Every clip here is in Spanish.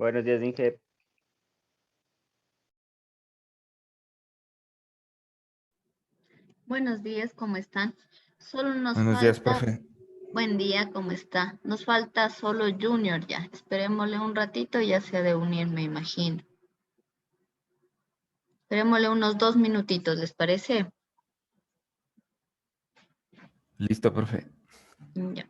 Buenos días, Inge. Buenos días, ¿cómo están? Solo nos Buenos días, falta, profe. buen día, ¿cómo está? Nos falta solo Junior ya. Esperémosle un ratito, ya se ha de unir, me imagino. Esperémosle unos 2 minutitos, ¿les parece? Listo, profe. Ya.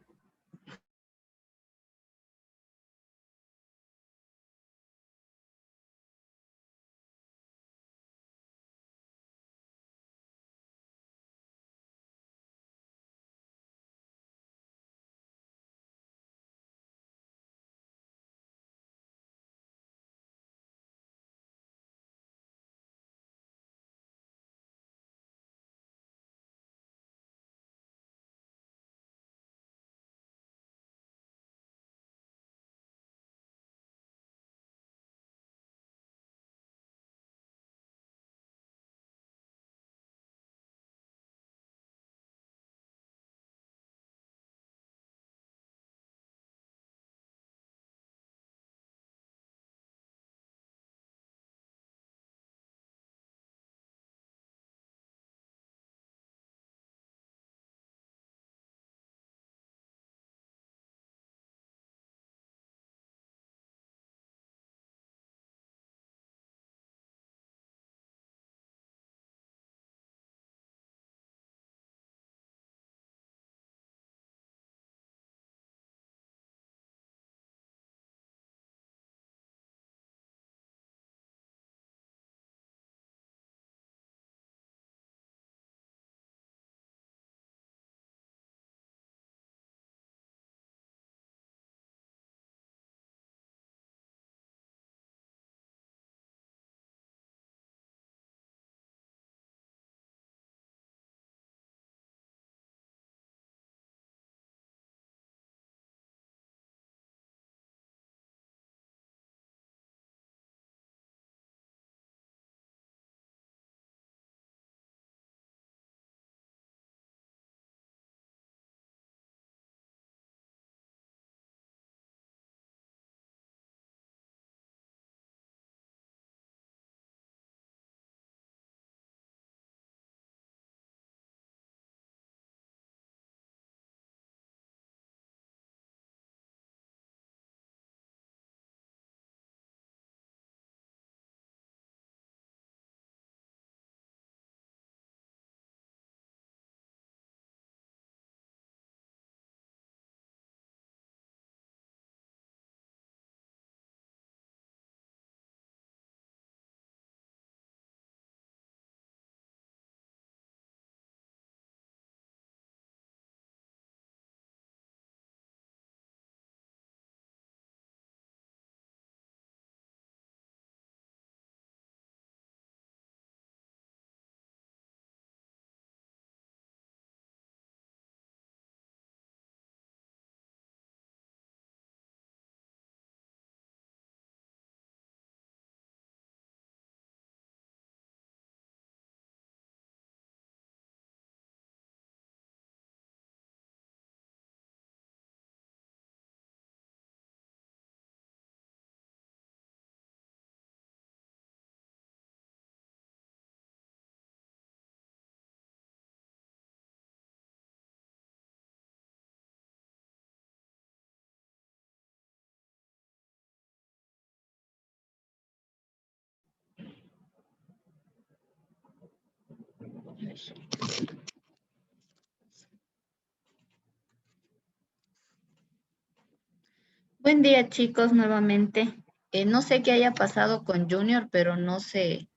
Buen día, chicos, nuevamente. No sé qué haya pasado con Junior, pero no se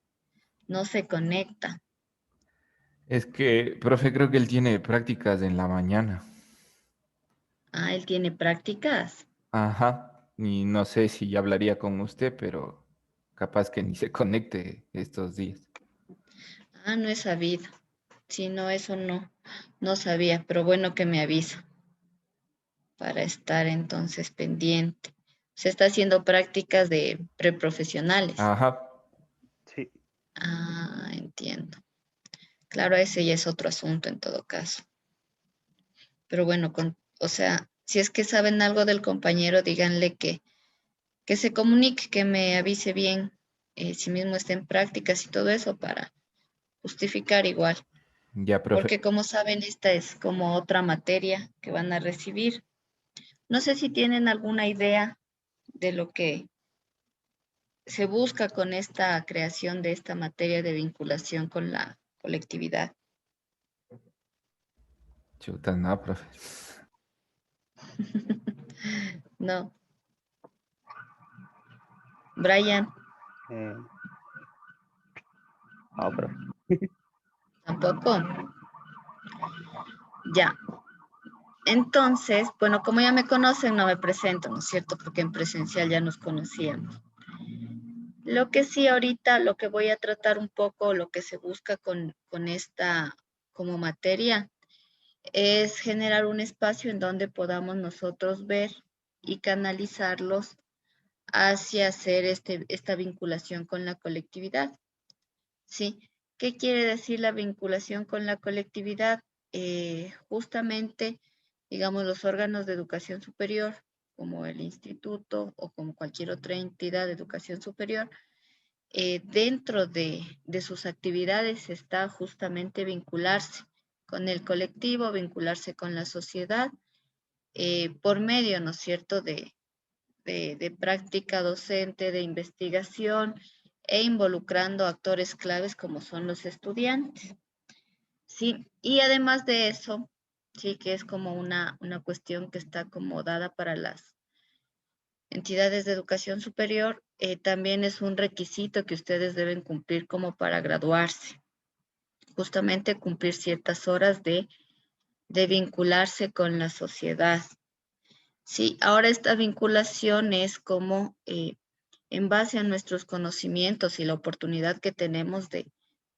conecta. Es que, profe, creo que él tiene prácticas en la mañana. Ah, él tiene prácticas. Ajá. Y no sé si ya hablaría con usted, pero capaz que ni se conecte estos días. Ah, no he sabido. Si no, eso no sabía, pero bueno que me avisa para estar entonces pendiente. Se está haciendo prácticas de preprofesionales. Ajá. Sí. Ah, entiendo. Claro, ese ya es otro asunto en todo caso. Pero bueno, o sea, si es que saben algo del compañero, díganle que que se comunique, que me avise bien si mismo está en prácticas y todo eso para justificar igual. Ya, profe. Porque como saben, esta es como otra materia que van a recibir. No sé si tienen alguna idea de lo que se busca con esta creación de esta materia de vinculación con la colectividad. Chuta, no, profe. No, Brian, Eh, no, profe. tampoco. Ya. Entonces, bueno, como ya me conocen, no me presento, ¿no es cierto? Porque en presencial ya nos conocíamos. Lo que sí ahorita, lo que voy a tratar un poco, lo que se busca con esta como materia, es generar un espacio en donde podamos nosotros ver y canalizarlos hacia hacer esta vinculación con la colectividad. ¿Sí? ¿Qué quiere decir la vinculación con la colectividad? Justamente, digamos, los órganos de educación superior, como el instituto o como cualquier otra entidad de educación superior, dentro de sus actividades está justamente vincularse con el colectivo, vincularse con la sociedad, por medio, ¿no es cierto?, de práctica docente, de investigación e involucrando actores claves como son los estudiantes. Sí, y además de eso, sí que es como una cuestión que está acomodada para las entidades de educación superior, también es un requisito que ustedes deben cumplir como para graduarse, justamente cumplir ciertas horas de vincularse con la sociedad. Sí, ahora esta vinculación es como en base a nuestros conocimientos y la oportunidad que tenemos de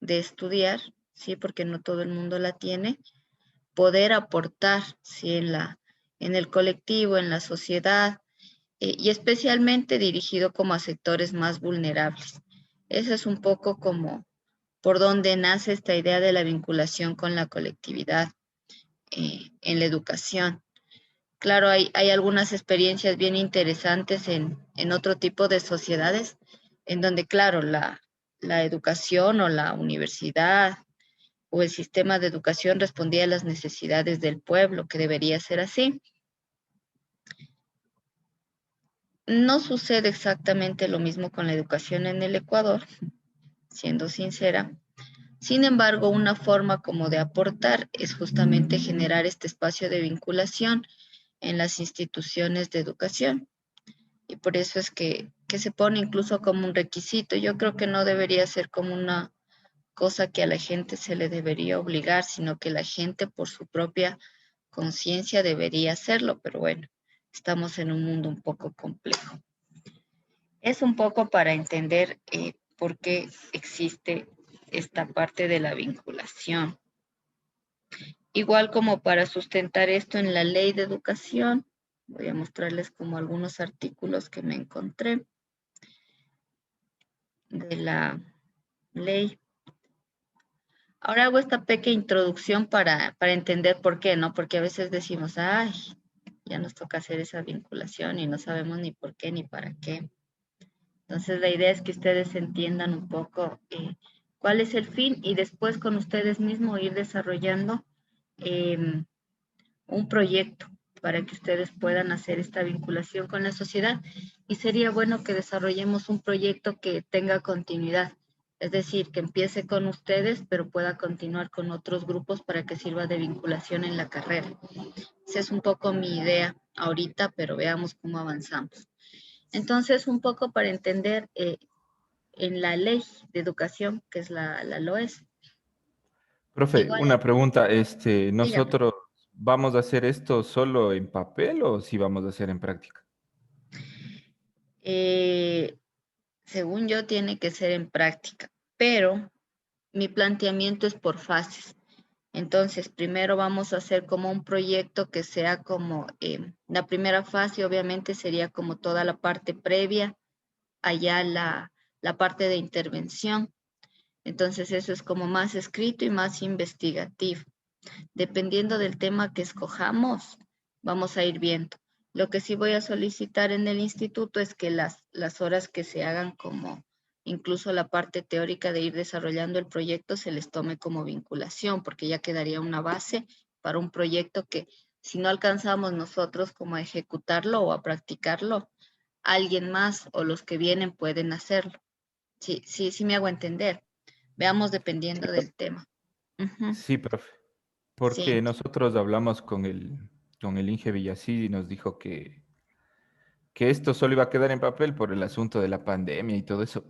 estudiar, sí, porque no todo el mundo la tiene, poder aportar, sí, en el colectivo, en la sociedad, y especialmente dirigido como a sectores más vulnerables. Ese es un poco como por donde nace esta idea de la vinculación con la colectividad en la educación. Claro, hay algunas experiencias bien interesantes en otro tipo de sociedades, en donde, claro, la educación o la universidad o el sistema de educación respondía a las necesidades del pueblo, que debería ser así. No sucede exactamente lo mismo con la educación en el Ecuador, siendo sincera. Sin embargo, una forma como de aportar es justamente generar este espacio de vinculación en las instituciones de educación. Y por eso es que se pone incluso como un requisito. Yo creo que no debería ser como una cosa que a la gente se le debería obligar, sino que la gente por su propia conciencia debería hacerlo, pero bueno, estamos en un mundo un poco complejo. Es un poco para entender por qué existe esta parte de la vinculación. Igual como para sustentar esto en la ley de educación, voy a mostrarles como algunos artículos que me encontré de la ley. Ahora hago esta pequeña introducción para entender por qué, ¿no? Porque a veces decimos, ay, ya nos toca hacer esa vinculación y no sabemos ni por qué ni para qué. Entonces la idea es que ustedes entiendan un poco cuál es el fin y después con ustedes mismos ir desarrollando un proyecto para que ustedes puedan hacer esta vinculación con la sociedad. Y sería bueno que desarrollemos un proyecto que tenga continuidad, es decir, que empiece con ustedes, pero pueda continuar con otros grupos para que sirva de vinculación en la carrera. Esa es un poco mi idea ahorita, pero veamos cómo avanzamos. Entonces, un poco para entender en la ley de educación, que es la LOES. Profe, Igual, una pregunta, dígame. ¿nosotros vamos a hacer esto solo en papel o si vamos a hacer en práctica? Eh, Según yo, tiene que ser en práctica, pero mi planteamiento es por fases. Entonces, primero vamos a hacer como un proyecto que sea como, la primera fase obviamente sería como toda la parte previa, allá la parte de intervención. Entonces, eso es como más escrito y más investigativo. Dependiendo del tema que escojamos, vamos a ir viendo. Lo que sí voy a solicitar en el instituto es que las horas que se hagan como incluso la parte teórica de ir desarrollando el proyecto se les tome como vinculación, porque ya quedaría una base para un proyecto que si no alcanzamos nosotros como a ejecutarlo o a practicarlo, alguien más o los que vienen pueden hacerlo. Sí, sí, sí me hago entender. Veamos Sí, dependiendo del tema. Ujú. sí, profe. Sí, Porque nosotros hablamos con el Inge Villasís y nos dijo que esto solo iba a quedar en papel por el asunto de la pandemia y todo eso.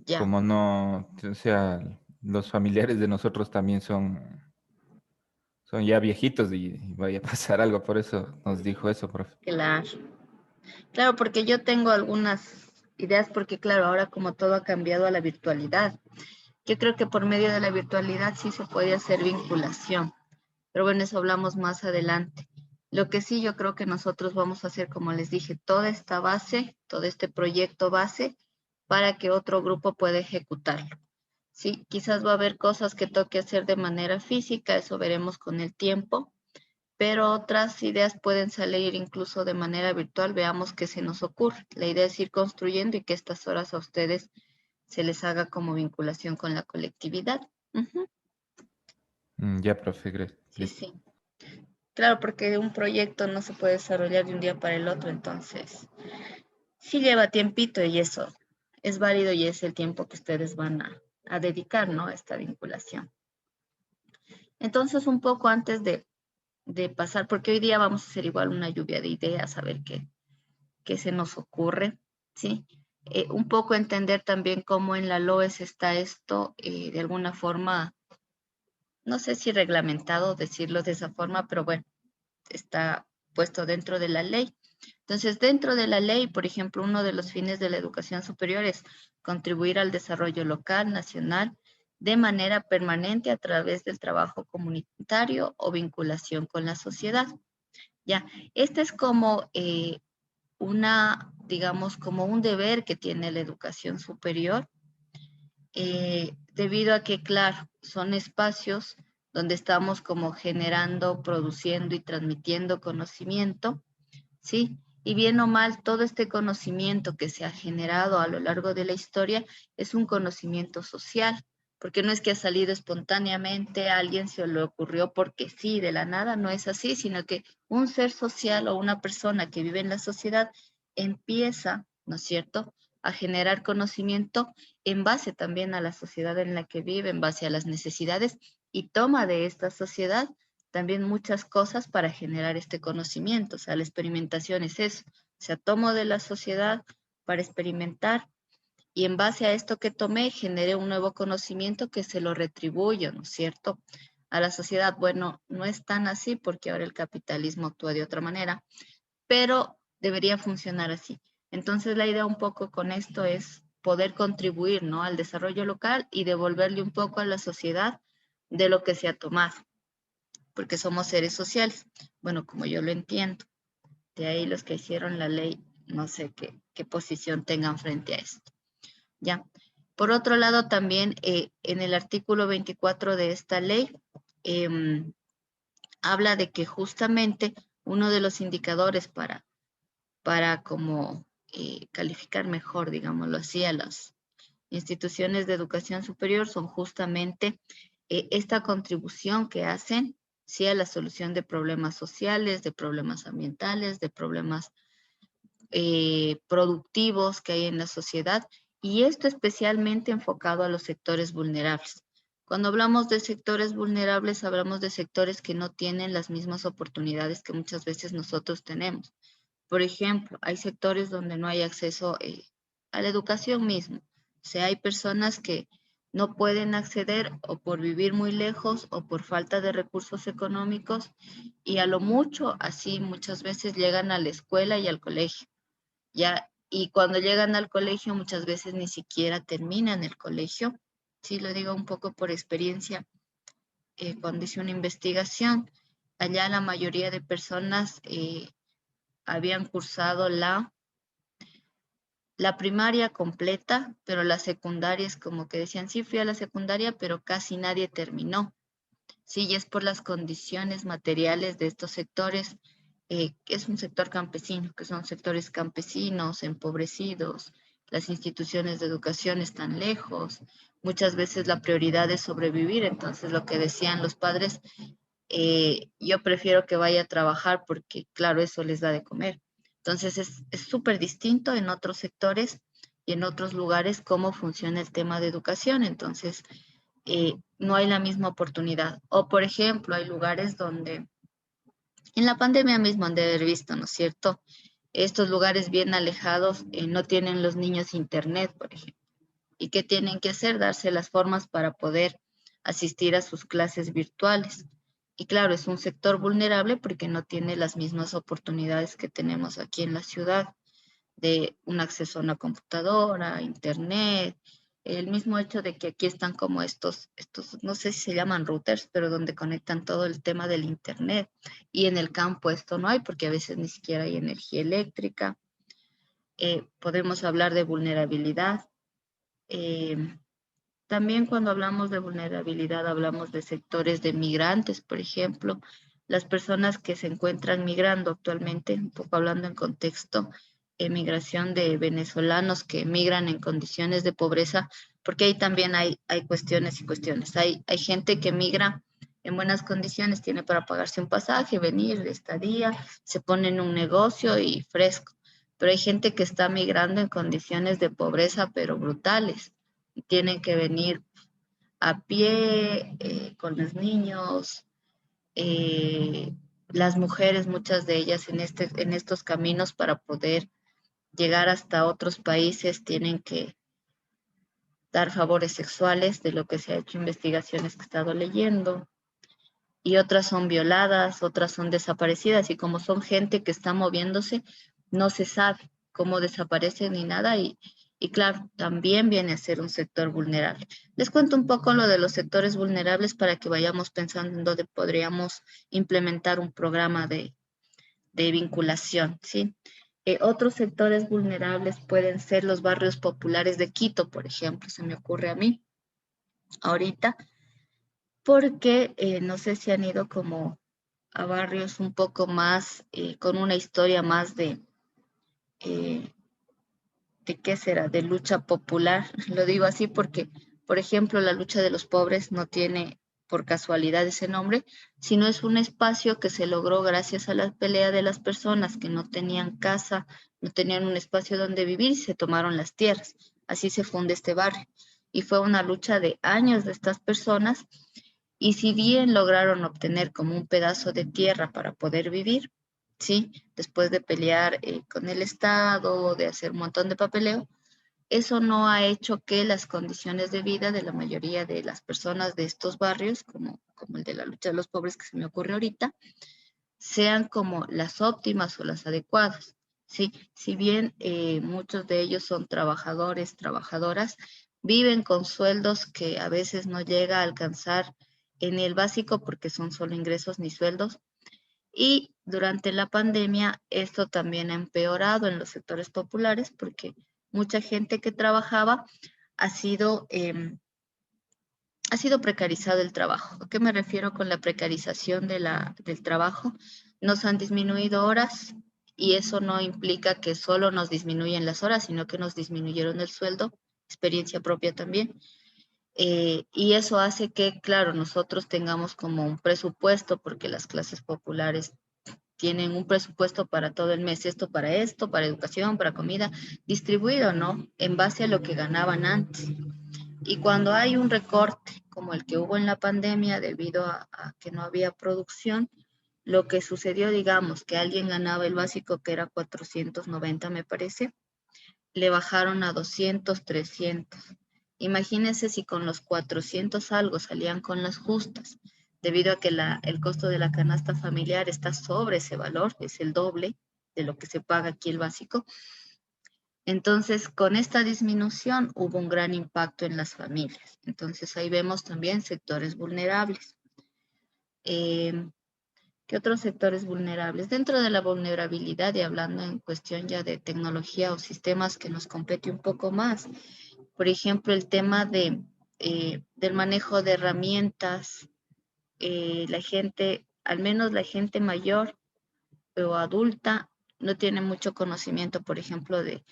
ya, Como no, o sea, los familiares de nosotros también son ya viejitos y vaya a pasar algo, por eso nos dijo eso, profe. claro. Claro, porque yo tengo algunas ideas, porque claro, ahora como todo ha cambiado a la virtualidad, yo creo que por medio de la virtualidad sí se puede hacer vinculación, pero bueno, eso hablamos más adelante. Lo que sí yo creo que nosotros vamos a hacer, como les dije, toda esta base, todo este proyecto base, para que otro grupo pueda ejecutarlo. Sí, quizás va a haber cosas que toque hacer de manera física, eso veremos con el tiempo, pero otras ideas pueden salir incluso de manera virtual. Veamos qué se nos ocurre. La idea es ir construyendo y que estas horas a ustedes se les haga como vinculación con la colectividad. Ujú. Ya, profe, Sí, listo. sí. Claro, porque un proyecto no se puede desarrollar de un día para el otro, entonces sí lleva tiempito y eso es válido y es el tiempo que ustedes van a dedicar, ¿no? A esta vinculación. Entonces, un poco antes de pasar, porque hoy día vamos a hacer igual una lluvia de ideas, a ver qué se nos ocurre, ¿sí? Un poco entender también cómo en la LOES está esto, de alguna forma, no sé si reglamentado decirlo de esa forma, pero bueno, está puesto dentro de la ley. Entonces, dentro de la ley, por ejemplo, uno de los fines de la educación superior es contribuir al desarrollo local, nacional, de manera permanente a través del trabajo comunitario o vinculación con la sociedad. Ya, este es como digamos, como un deber que tiene la educación superior, debido a que, claro, son espacios donde estamos como generando, produciendo y transmitiendo conocimiento, ¿sí? Y bien o mal, todo este conocimiento que se ha generado a lo largo de la historia es un conocimiento social, porque no es que ha salido espontáneamente, a alguien se le ocurrió porque sí, de la nada, no es así, sino que un ser social o una persona que vive en la sociedad empieza, ¿no es cierto?, a generar conocimiento en base también a la sociedad en la que vive, en base a las necesidades y toma de esta sociedad también muchas cosas para generar este conocimiento. O sea, la experimentación es eso. O sea, tomo de la sociedad para experimentar y en base a esto que tomé generé un nuevo conocimiento que se lo retribuyo, ¿no es cierto? A la sociedad, bueno, no es tan así porque ahora el capitalismo actúa de otra manera, pero debería funcionar así. Entonces, la idea un poco con esto es poder contribuir, ¿no?, al desarrollo local y devolverle un poco a la sociedad de lo que se ha tomado, porque somos seres sociales. Bueno, como yo lo entiendo. De ahí los que hicieron la ley, no sé qué posición tengan frente a esto. Ya. Por otro lado, también en el artículo 24 de esta ley, eh, habla de que justamente uno de los indicadores para como calificar mejor, digámoslo así, a las instituciones de educación superior son justamente esta contribución que hacen, sí, a la solución de problemas sociales, de problemas ambientales, de problemas productivos que hay en la sociedad, y esto especialmente enfocado a los sectores vulnerables. Cuando hablamos de sectores vulnerables, hablamos de sectores que no tienen las mismas oportunidades que muchas veces nosotros tenemos. Por ejemplo, hay sectores donde no hay acceso a la educación misma. O sea, hay personas que no pueden acceder o por vivir muy lejos o por falta de recursos económicos y a lo mucho así muchas veces llegan a la escuela y al colegio, ¿ya? Y cuando llegan al colegio muchas veces ni siquiera terminan el colegio. Sí, lo digo un poco por experiencia. Cuando hice una investigación, allá la mayoría de personas habían cursado la primaria completa, pero la secundaria es como que decían, sí, fui a la secundaria, pero casi nadie terminó. Sí, y es por las condiciones materiales de estos sectores que es un sector campesino, que son sectores campesinos, empobrecidos, las instituciones de educación están lejos, muchas veces la prioridad es sobrevivir, entonces lo que decían los padres, yo prefiero que vaya a trabajar porque, claro, eso les da de comer. Entonces es súper distinto en otros sectores y en otros lugares cómo funciona el tema de educación, entonces no hay la misma oportunidad. O, por ejemplo, hay lugares donde en la pandemia mismo han de haber visto, ¿no es cierto? Estos lugares bien alejados no tienen los niños internet, por ejemplo. ¿Y qué tienen que hacer? Darse las formas para poder asistir a sus clases virtuales. Y claro, es un sector vulnerable porque no tiene las mismas oportunidades que tenemos aquí en la ciudad de un acceso a una computadora, internet, el mismo hecho de que aquí están como no sé si se llaman routers, pero donde conectan todo el tema del internet. Y en el campo esto no hay porque a veces ni siquiera hay energía eléctrica. Podemos hablar de vulnerabilidad. Eh, También cuando hablamos de vulnerabilidad hablamos de sectores de migrantes, por ejemplo, las personas que se encuentran migrando actualmente, un poco hablando en contexto, migración de venezolanos que migran en condiciones de pobreza, porque ahí también hay cuestiones y cuestiones. Hay gente que migra en buenas condiciones, tiene para pagarse un pasaje, venir de estadía, se pone en un negocio y fresco, pero hay gente que está migrando en condiciones de pobreza, pero brutales, tienen que venir a pie, con los niños, eh, las mujeres, muchas de ellas en estos caminos para poder llegar hasta otros países, tienen que dar favores sexuales, de lo que se ha hecho investigaciones que he estado leyendo, y otras son violadas, otras son desaparecidas, y como son gente que está moviéndose, no se sabe cómo desaparecen ni nada, y claro, también viene a ser un sector vulnerable. Les cuento un poco lo de los sectores vulnerables para que vayamos pensando en dónde podríamos implementar un programa de vinculación, ¿sí? Otros sectores vulnerables pueden ser los barrios populares de Quito, por ejemplo, se me ocurre a mí ahorita, porque no sé si han ido como a barrios un poco más, con una historia más eh, ¿de qué será? De lucha popular. Lo digo así porque, por ejemplo, la lucha de los pobres no tiene por casualidad ese nombre, sino es un espacio que se logró gracias a la pelea de las personas que no tenían casa, no tenían un espacio donde vivir y se tomaron las tierras. Así se funda este barrio. Y fue una lucha de años de estas personas y si bien lograron obtener como un pedazo de tierra para poder vivir, ¿sí? Después de pelear con el Estado, de hacer un montón de papeleo, eso no ha hecho que las condiciones de vida de la mayoría de las personas de estos barrios, como el de la lucha de los pobres que se me ocurre ahorita, sean como las óptimas o las adecuadas. ¿Sí? Si bien muchos de ellos son trabajadores, trabajadoras, viven con sueldos que a veces no llega a alcanzar en el básico porque son solo ingresos ni sueldos. Y durante la pandemia esto también ha empeorado en los sectores populares porque mucha gente que trabajaba ha sido, ha sido precarizado el trabajo. ¿A qué me refiero con la precarización del trabajo? Nos han disminuido horas y eso no implica que solo nos disminuyen las horas, sino que nos disminuyeron el sueldo, experiencia propia también. Y eso hace que, claro, nosotros tengamos como un presupuesto, porque las clases populares tienen un presupuesto para todo el mes, esto, para educación, para comida, distribuido, ¿no? En base a lo que ganaban antes. Y cuando hay un recorte como el que hubo en la pandemia debido a que no había producción, lo que sucedió, digamos, que alguien ganaba el básico que era 490, me parece, le bajaron a 200, 300. Imagínense si con los 400 algo salían con las justas, debido a que el costo de la canasta familiar está sobre ese valor, es el doble de lo que se paga aquí el básico. Entonces, con esta disminución hubo un gran impacto en las familias. Entonces, ahí vemos también sectores vulnerables. Eh, ¿Qué otros sectores vulnerables? Dentro de la vulnerabilidad y hablando en cuestión ya de tecnología o sistemas que nos compete un poco más, por ejemplo, el tema del manejo de herramientas, la gente, al menos la gente mayor, o adulta no tiene mucho conocimiento, por ejemplo, de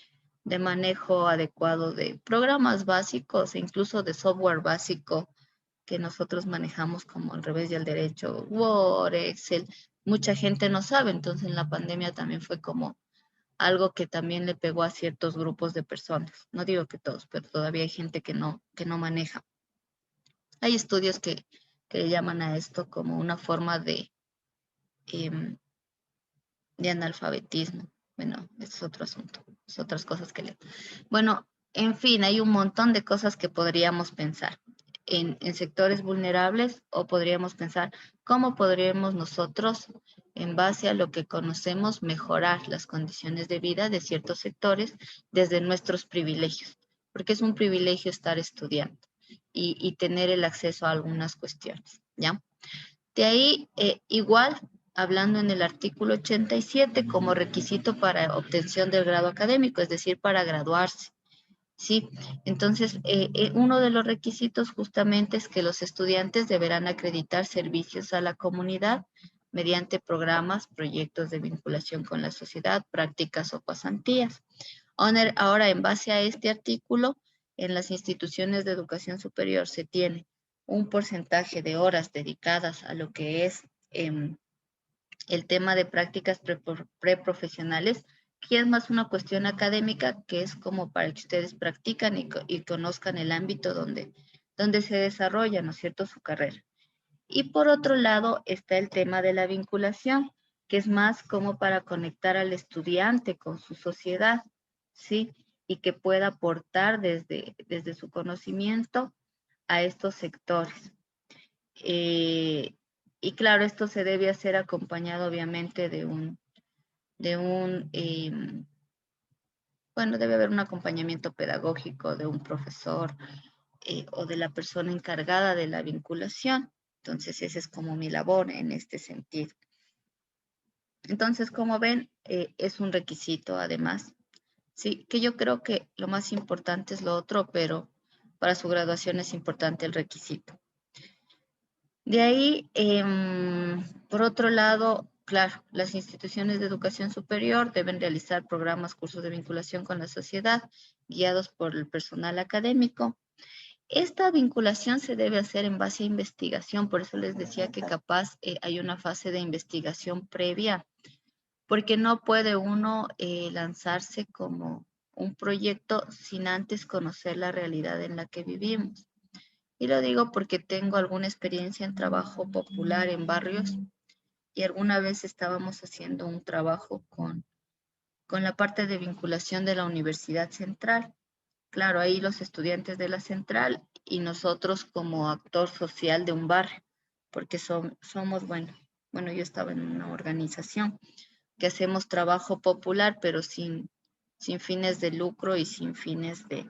manejo adecuado de programas básicos e incluso de software básico que nosotros manejamos como al revés y al derecho, Word, Excel, mucha gente no sabe, entonces en la pandemia también fue como algo que también le pegó a ciertos grupos de personas. No digo que todos, pero todavía hay gente que no maneja. Hay estudios que llaman a esto como una forma em, de analfabetismo. Bueno, es otro asunto, es otras cosas que leo. Bueno, en fin, hay un montón de cosas que podríamos pensar en sectores vulnerables o podríamos pensar cómo podríamos nosotros, en base a lo que conocemos, mejorar las condiciones de vida de ciertos sectores desde nuestros privilegios, porque es un privilegio estar estudiando y tener el acceso a algunas cuestiones, ¿ya? De ahí, igual, hablando en el artículo 87 como requisito para obtención del grado académico, es decir, para graduarse. Sí, entonces uno de los requisitos justamente es que los estudiantes deberán acreditar servicios a la comunidad mediante programas, proyectos de vinculación con la sociedad, prácticas o pasantías. Ahora, en base a este artículo, en las instituciones de educación superior se tiene un porcentaje de horas dedicadas a lo que es el tema de prácticas preprofesionales, que es más una cuestión académica, que es como para que ustedes practican y conozcan el ámbito donde se desarrolla, ¿no es cierto?, su carrera. Y por otro lado está el tema de la vinculación, que es más como para conectar al estudiante con su sociedad, ¿sí? Y que pueda aportar desde su conocimiento a estos sectores. Y claro, esto se debe hacer acompañado obviamente de un bueno, debe haber un acompañamiento pedagógico de un profesor o de la persona encargada de la vinculación. Entonces, esa es como mi labor en este sentido. Entonces, como ven, es un requisito además. Sí, que yo creo que lo más importante es lo otro, pero para su graduación es importante el requisito. De ahí, por otro lado, claro, las instituciones de educación superior deben realizar programas, cursos de vinculación con la sociedad, guiados por el personal académico. Esta vinculación se debe hacer en base a investigación, por eso les decía que capaz hay una fase de investigación previa, porque no puede uno lanzarse como un proyecto sin antes conocer la realidad en la que vivimos. Y lo digo porque tengo alguna experiencia en trabajo popular en barrios y alguna vez estábamos haciendo un trabajo con la parte de vinculación de la Universidad Central. Claro, ahí los estudiantes de la Central y nosotros como actor social de un barrio, porque somos, bueno, yo estaba en una organización que hacemos trabajo popular, pero sin fines de lucro y sin fines de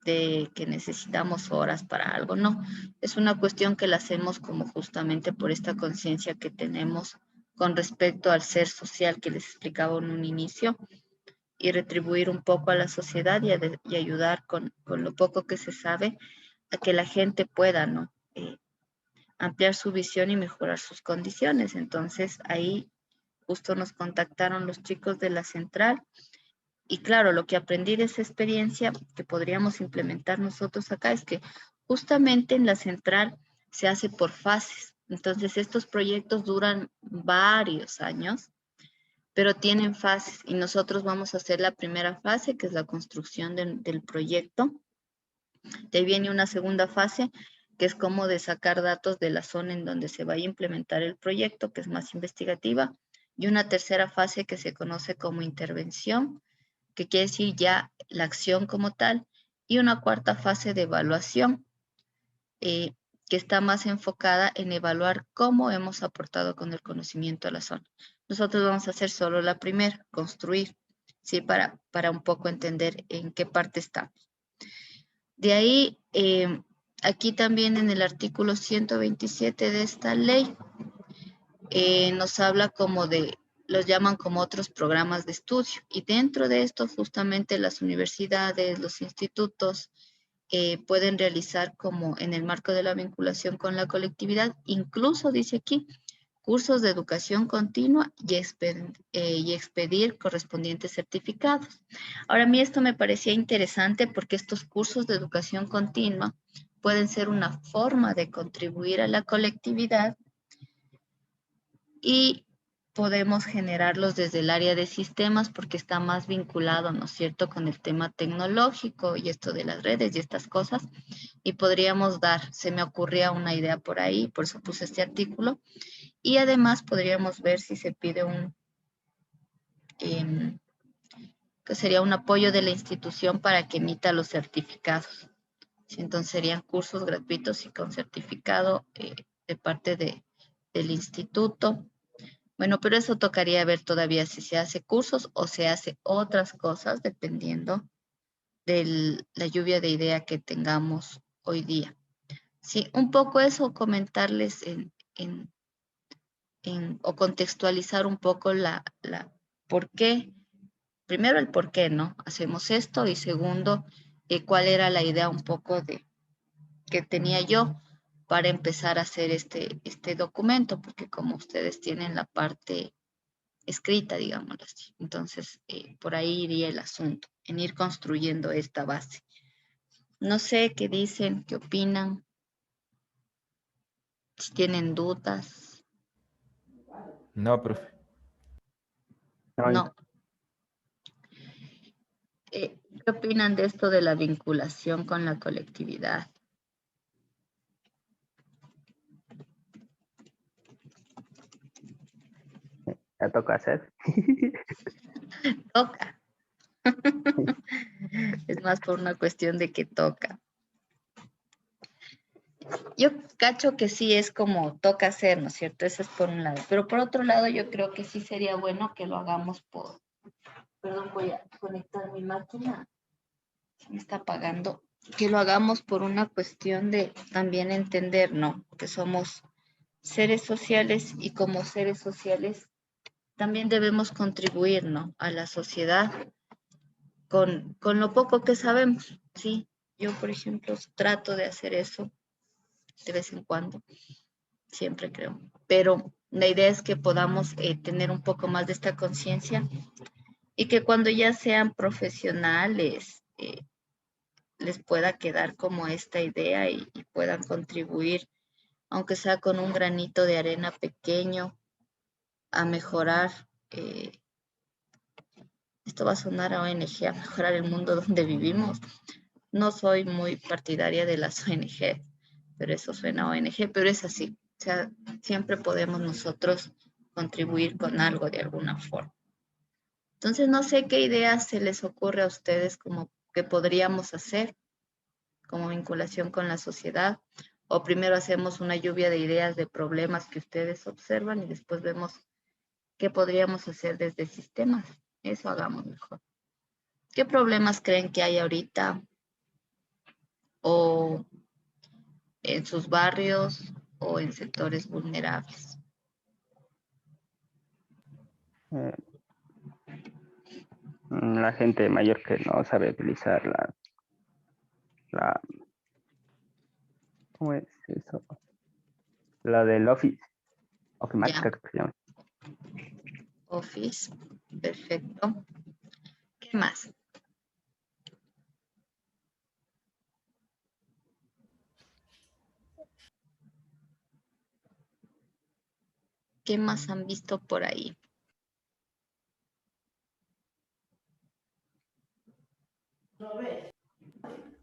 que necesitamos horas para algo, no. Es una cuestión que la hacemos como justamente por esta conciencia que tenemos con respecto al ser social que les explicaba en un inicio y retribuir un poco a la sociedad y ayudar con lo poco que se sabe a que la gente pueda, ¿no? Ampliar su visión y mejorar sus condiciones. Entonces ahí justo nos contactaron los chicos de la central y claro, lo que aprendí de esa experiencia que podríamos implementar nosotros acá es que justamente en la central se hace por fases. Entonces estos proyectos duran varios años, pero tienen fases y nosotros vamos a hacer la primera fase, que es la construcción del proyecto. De ahí viene una segunda fase, que es como de sacar datos de la zona en donde se vaya a implementar el proyecto, que es más investigativa, y una tercera fase que se conoce como intervención, que quiere decir ya la acción como tal, y una cuarta fase de evaluación, eh, que está más enfocada en evaluar cómo hemos aportado con el conocimiento a la zona. Nosotros vamos a hacer solo la primera, construir, ¿sí? Para un poco entender en qué parte estamos. De ahí, aquí también en el artículo 127 de esta ley, nos habla como los llaman como otros programas de estudio. Y dentro de esto, justamente las universidades, los institutos, pueden realizar como en el marco de la vinculación con la colectividad, incluso dice aquí, cursos de educación continua y expedir correspondientes certificados. Ahora, a mí esto me parecía interesante porque estos cursos de educación continua pueden ser una forma de contribuir a la colectividad y podemos generarlos desde el área de sistemas porque está más vinculado, ¿no es cierto?, con el tema tecnológico y esto de las redes y estas cosas. Y podríamos dar, se me ocurría una idea por ahí, por eso puse este artículo. Y además podríamos ver si se pide que sería un apoyo de la institución para que emita los certificados. Entonces serían cursos gratuitos y con certificado de parte del instituto. Bueno, pero eso tocaría ver todavía si se hace cursos o se hace otras cosas dependiendo de la lluvia de idea que tengamos hoy día. Sí, un poco eso, comentarles o contextualizar un poco por qué. Primero el por qué, ¿no? Hacemos esto y segundo, cuál era la idea un poco que tenía yo para empezar a hacer este documento, porque como ustedes tienen la parte escrita, digámoslo así. Entonces, por ahí iría el asunto, en ir construyendo esta base. No sé qué dicen, qué opinan, si tienen dudas. No, profe. No. ¿Qué opinan de esto de la vinculación con la colectividad? Ya toca hacer. Toca. Es más por una cuestión de que toca. Yo cacho que sí es como toca hacer, ¿no es cierto? Eso es por un lado. Pero por otro lado, yo creo que sí sería bueno que lo hagamos Perdón, voy a conectar mi máquina. Se me está apagando. Que lo hagamos por una cuestión de también entender, ¿no? Que somos seres sociales y como seres sociales también debemos contribuir, ¿no? A la sociedad con lo poco que sabemos, ¿sí? Yo, por ejemplo, trato de hacer eso de vez en cuando, siempre creo. Pero la idea es que podamos tener un poco más de esta conciencia y que cuando ya sean profesionales les pueda quedar como esta idea y puedan contribuir, aunque sea con un granito de arena pequeño, a mejorar. Esto va a sonar a ONG, a mejorar el mundo donde vivimos. No soy muy partidaria de las ONG, pero eso suena a ONG, pero es así. O sea, siempre podemos nosotros contribuir con algo de alguna forma. Entonces, no sé qué ideas se les ocurre a ustedes como que podríamos hacer como vinculación con la sociedad, o primero hacemos una lluvia de ideas de problemas que ustedes observan y después vemos qué podríamos hacer desde sistemas. Eso hagamos mejor. ¿Qué problemas creen que hay ahorita o en sus barrios o en sectores vulnerables? Eh, la gente mayor que no sabe utilizar la ¿cómo es eso? La del Office, Ya, ofimática que se llama. Office, perfecto. ¿Qué más? ¿Qué más han visto por ahí?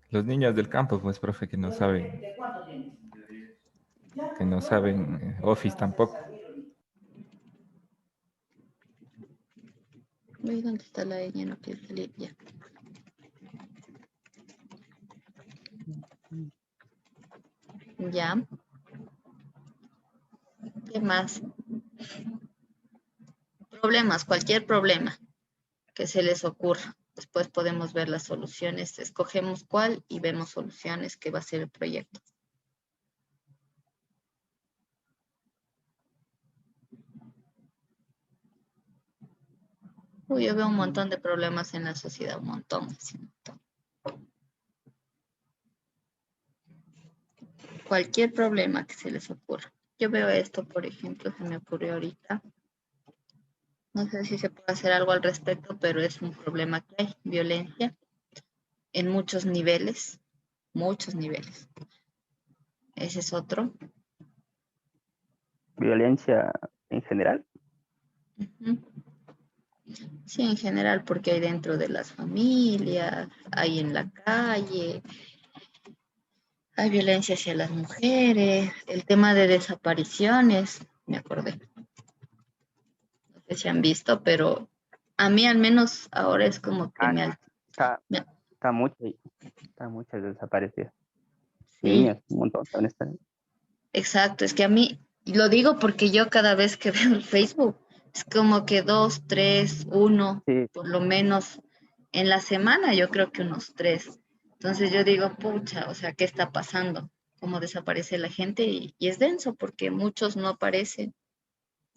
Los niños del campo, pues, profe, que no saben Office tampoco. Uy, ¿dónde está la ñ? No quiere salir ya. Ya. ¿Qué más? Problemas, cualquier problema que se les ocurra. Después podemos ver las soluciones, escogemos cuál y vemos soluciones que va a ser el proyecto. Uy, yo veo un montón de problemas en la sociedad, un montón, así, un montón. Cualquier problema que se les ocurra. Yo veo esto, por ejemplo, se me ocurrió ahorita. No sé si se puede hacer algo al respecto, pero es un problema que hay, violencia en muchos niveles, muchos niveles. Ese es otro. Violencia en general. Ujú. Sí, en general, porque hay dentro de las familias, hay en la calle, hay violencia hacia las mujeres, el tema de desapariciones, me acordé, no sé si han visto, pero a mí al menos ahora es como que Ah, está, me- está muchas desaparecidas. sí, Niñas, un montón, honestamente. exacto, es que a mí, y lo digo porque yo cada vez que veo el Facebook, es como que dos, tres, uno, Sí, por lo menos en la semana, yo creo que unos tres. Entonces yo digo, pucha, o sea, ¿qué está pasando? ¿Cómo desaparece la gente? Y es denso porque muchos no aparecen,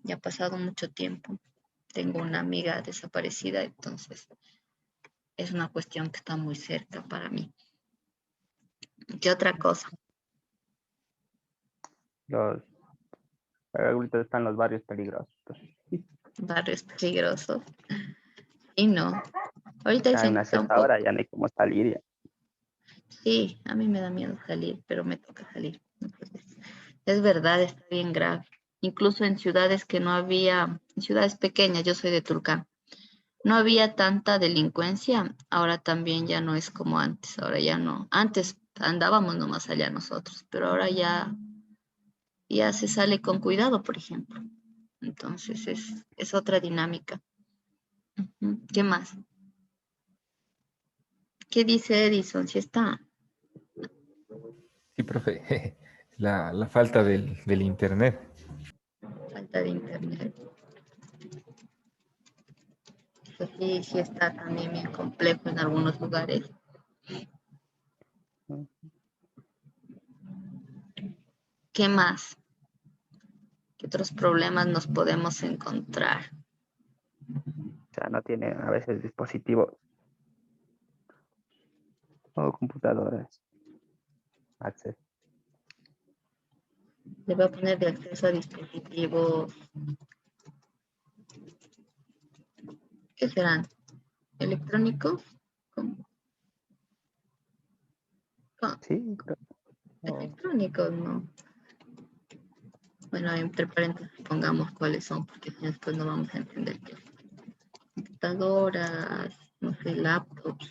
ya ha pasado mucho tiempo. Tengo una amiga desaparecida, entonces es una cuestión que está muy cerca para mí. ¿Qué otra cosa? los, ahorita están los barrios peligrosos. Barrios peligrosos. Y no, ahorita A dicen que una está un cierta hora poco. ya no hay cómo salir. Ya. Sí, a mí me da miedo salir, pero me toca salir. Entonces, es verdad, está bien grave. Incluso en ciudades que no había, en ciudades pequeñas, yo soy de Tulcán, no había tanta delincuencia, ahora también ya no es como antes, ahora ya no. Antes andábamos nomás allá nosotros, pero ahora ya se sale con cuidado, por ejemplo. Entonces es otra dinámica. Ujú. ¿Qué más? ¿Qué dice Edison? Si está Sí, profe. La falta del internet. falta de internet. Eso sí, sí está también bien complejo en algunos lugares. ¿No? ¿Qué más? ¿Qué otros problemas nos podemos encontrar? O sea, no tiene a veces dispositivos o computadoras. Acceso. Le voy a poner de acceso a dispositivos. ¿Qué serán? ¿Electrónicos? ¿Cómo? Ah, Sí, creo. O electrónicos, no. Bueno, entre paréntesis pongamos cuáles son, porque si no, después no vamos a entender qué es. Computadoras, no sé, laptops.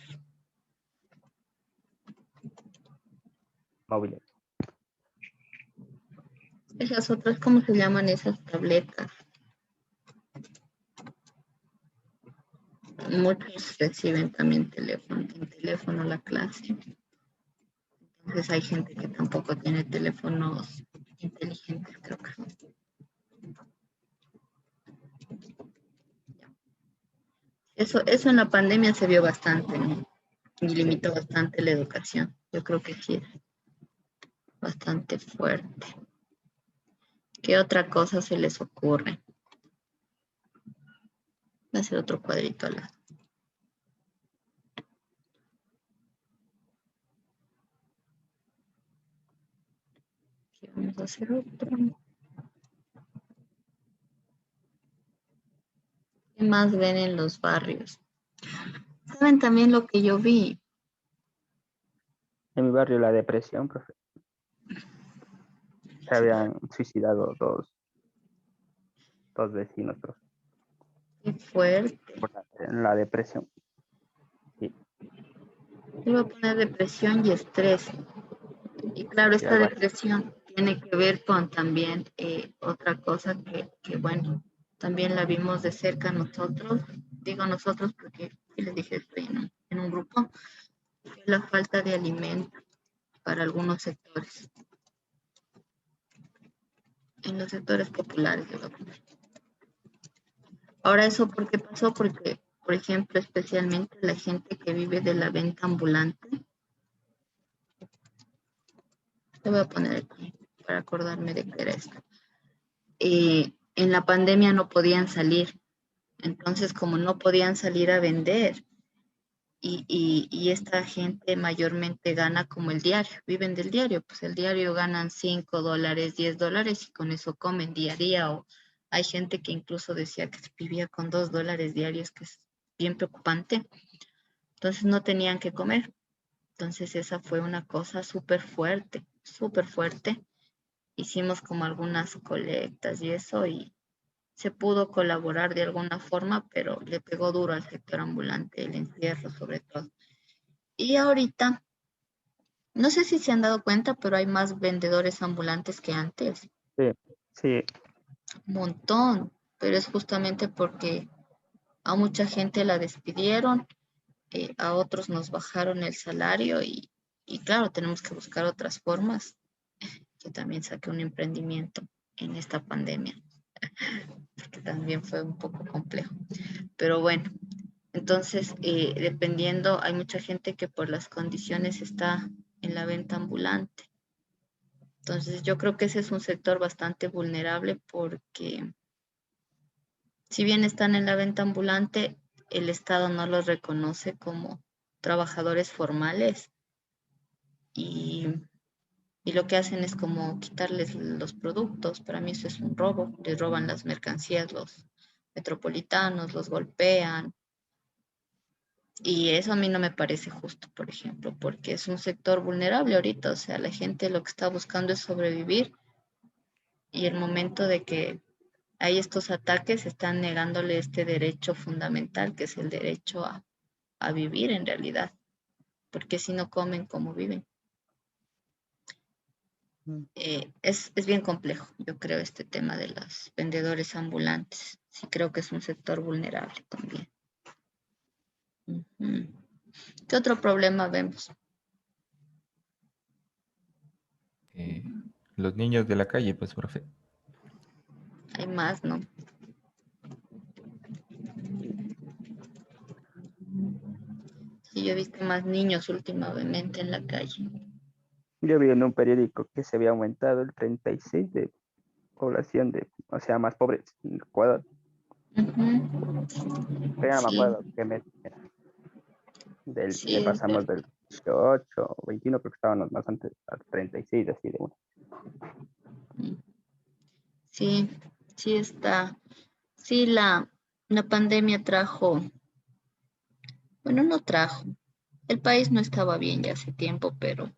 móviles. Esas otras, ¿cómo se llaman esas tabletas? Muchos reciben también teléfono, en teléfono la clase. Entonces hay gente que tampoco tiene teléfonos inteligentes, creo que son. Eso en la pandemia se vio bastante, ¿no? Y Sí. limitó bastante la educación. Yo creo que sí es bastante fuerte. ¿Qué otra cosa se les ocurre? Voy a hacer otro cuadrito al lado. Aquí vamos a hacer otro. ¿Qué más ven en los barrios? ¿Saben también lo que yo vi? En mi barrio la depresión, profe. Se habían suicidado dos vecinos, profe, Qué fuerte. por la depresión. Sí, Yo voy a poner depresión y estrés. Y claro, sí, esta algo así. depresión tiene que ver con también otra cosa que, bueno, también la vimos de cerca nosotros. Digo nosotros porque, sí les dije, estoy en un grupo. Fue la falta de alimento para algunos sectores. En los sectores populares, yo voy a poner. Ahora, ¿eso por qué pasó? Porque, por ejemplo, especialmente la gente que vive de la venta ambulante, le voy a poner aquí para acordarme de qué era esto. En la pandemia no podían salir. Entonces, como no podían salir a vender, y esta gente mayormente gana como el diario, viven del diario, pues el diario ganan $5, $10 y con eso comen día a día. O hay gente que incluso decía que vivía con $2 diarios, que es bien preocupante. Entonces no tenían que comer. Entonces esa fue una cosa súper fuerte, súper fuerte. Hicimos como algunas colectas y eso, y se pudo colaborar de alguna forma, pero le pegó duro al sector ambulante, el encierro sobre todo. Y ahorita, no sé si se han dado cuenta, pero hay más vendedores ambulantes que antes. Sí, sí, Un montón, pero es justamente porque a mucha gente la despidieron, a otros nos bajaron el salario y claro, tenemos que buscar otras formas. Yo también saqué un emprendimiento en esta pandemia, porque también fue un poco complejo. Pero bueno, entonces, dependiendo, hay mucha gente que por las condiciones está en la venta ambulante. Entonces, yo creo que ese es un sector bastante vulnerable porque si bien están en la venta ambulante, el Estado no los reconoce como trabajadores formales y, y lo que hacen es como quitarles los productos. Para mí eso es un robo. Les roban las mercancías los metropolitanos, los golpean. Y eso a mí no me parece justo, por ejemplo, porque es un sector vulnerable ahorita. O sea, la gente lo que está buscando es sobrevivir y el momento de que hay estos ataques están negándole este derecho fundamental, que es el derecho a vivir en realidad, porque si no comen, ¿cómo viven? Es bien complejo, yo creo, este tema de los vendedores ambulantes. Sí creo que es un sector vulnerable también. Ujú. ¿Qué otro problema vemos? Los niños de la calle, pues, profe. Hay más, ¿no? Sí, yo he visto más niños últimamente en la calle. yo vi en un periódico que se había aumentado el 36 de población de, o sea, más pobres en Ecuador. Ujú. Pero ya no me Sí, acuerdo qué mes era. sí, Que es pasamos verdad. del 18 o 21, creo que estábamos más antes, al 36, así de uno. Sí, sí está. Sí, la pandemia trajo, bueno, no trajo. El país no estaba bien ya hace tiempo, pero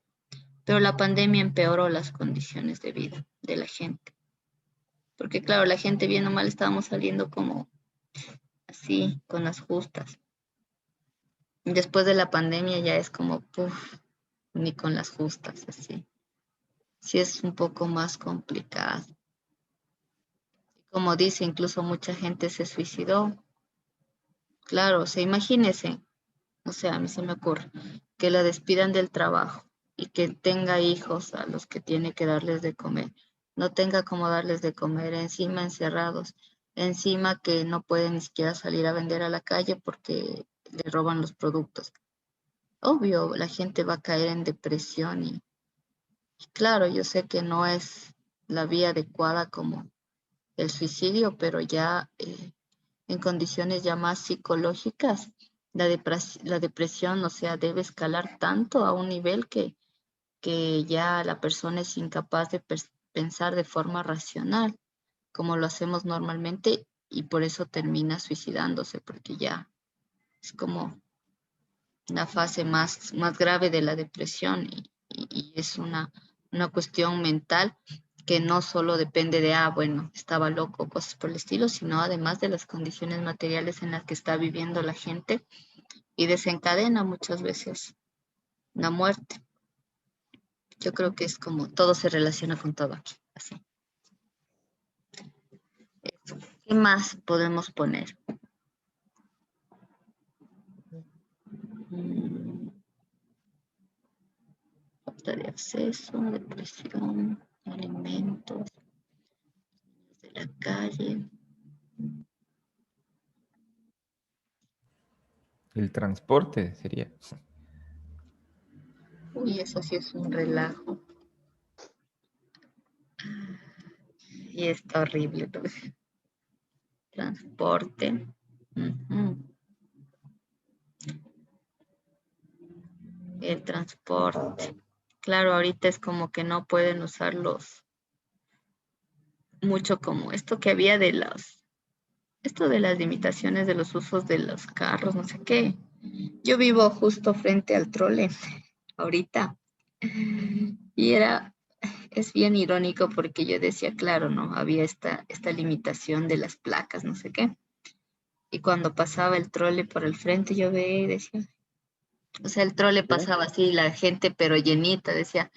la pandemia empeoró las condiciones de vida de la gente. Porque claro, la gente bien o mal estábamos saliendo como así, con las justas. Después de la pandemia ya es como, puff, ni con las justas, así. Sí es un poco más complicado. Como dice, incluso mucha gente se suicidó. Claro, o sea, imagínese, o sea, a mí se me ocurre que la despidan del trabajo y que tenga hijos a los que tiene que darles de comer. No tenga cómo darles de comer, encima encerrados, encima que no pueden ni siquiera salir a vender a la calle porque le roban los productos. Obvio, la gente va a caer en depresión y claro, yo sé que no es la vía adecuada como el suicidio, pero ya en condiciones ya más psicológicas, la depresión, o sea, debe escalar tanto a un nivel que ya la persona es incapaz de pensar de forma racional, como lo hacemos normalmente, y por eso termina suicidándose, porque ya es como una fase más grave de la depresión y es una cuestión mental que no solo depende de, bueno, estaba loco, cosas por el estilo, sino además de las condiciones materiales en las que está viviendo la gente y desencadena muchas veces la muerte. Yo creo que es como todo se relaciona con todo aquí, así. ¿Qué más podemos poner? Mm, Falta de acceso, depresión, alimentos, de la calle. El transporte sería. Uy, eso sí es un relajo. Y está horrible. Transporte. Ujú. el transporte. Claro, ahorita es como que no pueden usarlos mucho como esto que había esto de las limitaciones de los usos de los carros, no sé qué. Yo vivo justo frente al trole ahorita y es bien irónico porque yo decía, claro, ¿no? Había esta limitación de las placas, no sé qué. Y cuando pasaba el trole por el frente, yo veía y decía, o sea, el trole ¿sí? pasaba así, la gente pero llenita, decía,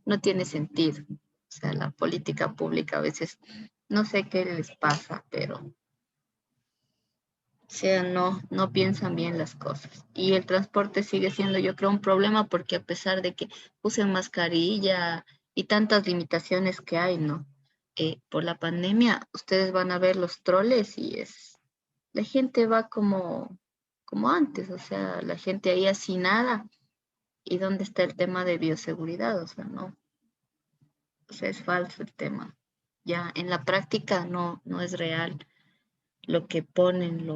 no tiene sentido. O sea, la política pública a veces, no sé qué les pasa, pero, o sea, no piensan bien las cosas. Y el transporte sigue siendo, yo creo, un problema porque a pesar de que usen mascarilla y tantas limitaciones que hay, ¿no? Por la pandemia, ustedes van a ver los troles y la gente va como antes, o sea, la gente ahí así nada. ¿Y dónde está el tema de bioseguridad? O sea, no, o sea, es falso el tema. Ya en la práctica no es real lo que ponen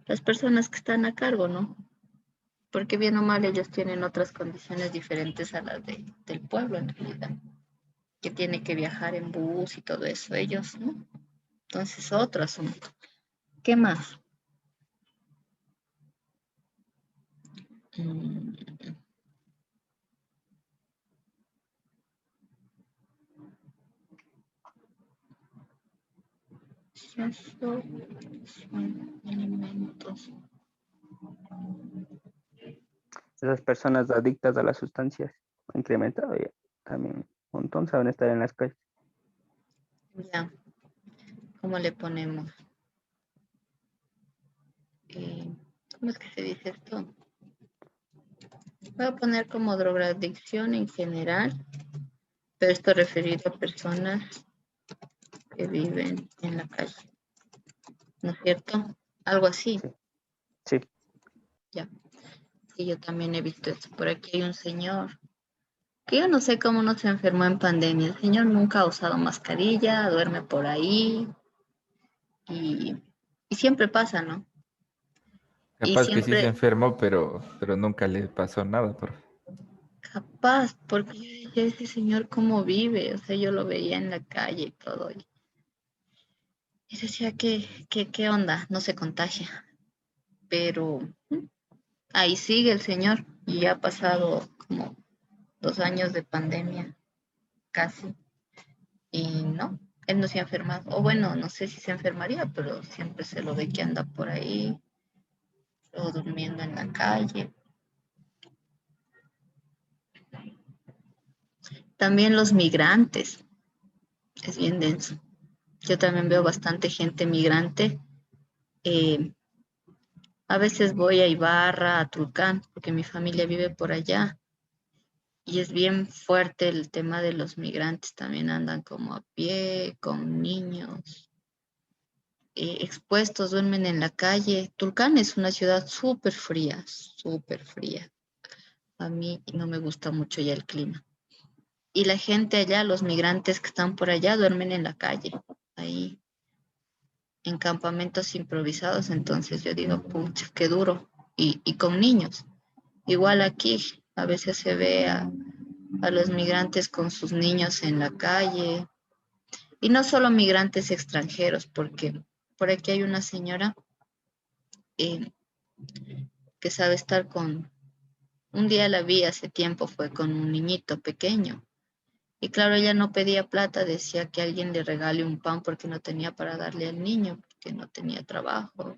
las personas que están a cargo, ¿no? Porque bien o mal ellos tienen otras condiciones diferentes a las del pueblo en realidad, que tiene que viajar en bus y todo eso, ellos, ¿no? Entonces, otro asunto. ¿Qué más? Mm, eso son alimentos. Esas personas adictas a las sustancias han incrementado ya también un montón, saben estar en las calles. Ya, ¿cómo le ponemos? ¿Cómo es que se dice esto? Voy a poner como drogadicción en general, pero esto referido a personas que viven en la calle, ¿no es cierto? Algo así, Sí, sí, ya. Sí, yo también he visto esto. Por aquí hay un señor que yo no sé cómo no se enfermó en pandemia. El señor nunca ha usado mascarilla, duerme por ahí y, y siempre pasa, ¿no? Y Capaz que sí se siempre enfermó, pero nunca le pasó nada, profe. capaz, porque yo decía, ese señor cómo vive, o sea, yo lo veía en la calle y todo. Y decía, ¿qué onda? No se contagia. Pero ahí sigue el señor y ya ha pasado como 2 años de pandemia, casi. Y no, él no se ha enfermado. O bueno, no sé si se enfermaría, pero siempre se lo ve que anda por ahí o durmiendo en la calle. También los migrantes, es bien denso. Yo también veo bastante gente migrante. eh, a veces voy a Ibarra, a Tulcán, porque mi familia vive por allá. Y es bien fuerte el tema de los migrantes, también andan como a pie, con niños, expuestos, duermen en la calle. Tulcán es una ciudad súper fría, súper fría. A mí no me gusta mucho ya el clima. Y la gente allá, los migrantes que están por allá, duermen en la calle, ahí, en campamentos improvisados. Entonces yo digo, pucha, qué duro. Y con niños. Igual aquí, a veces se ve a los migrantes con sus niños en la calle. Y no solo migrantes extranjeros, porque por aquí hay una señora eh, que sabe estar un día la vi hace tiempo, fue con un niñito pequeño. Y claro, ella no pedía plata, decía que alguien le regale un pan porque no tenía para darle al niño, porque no tenía trabajo.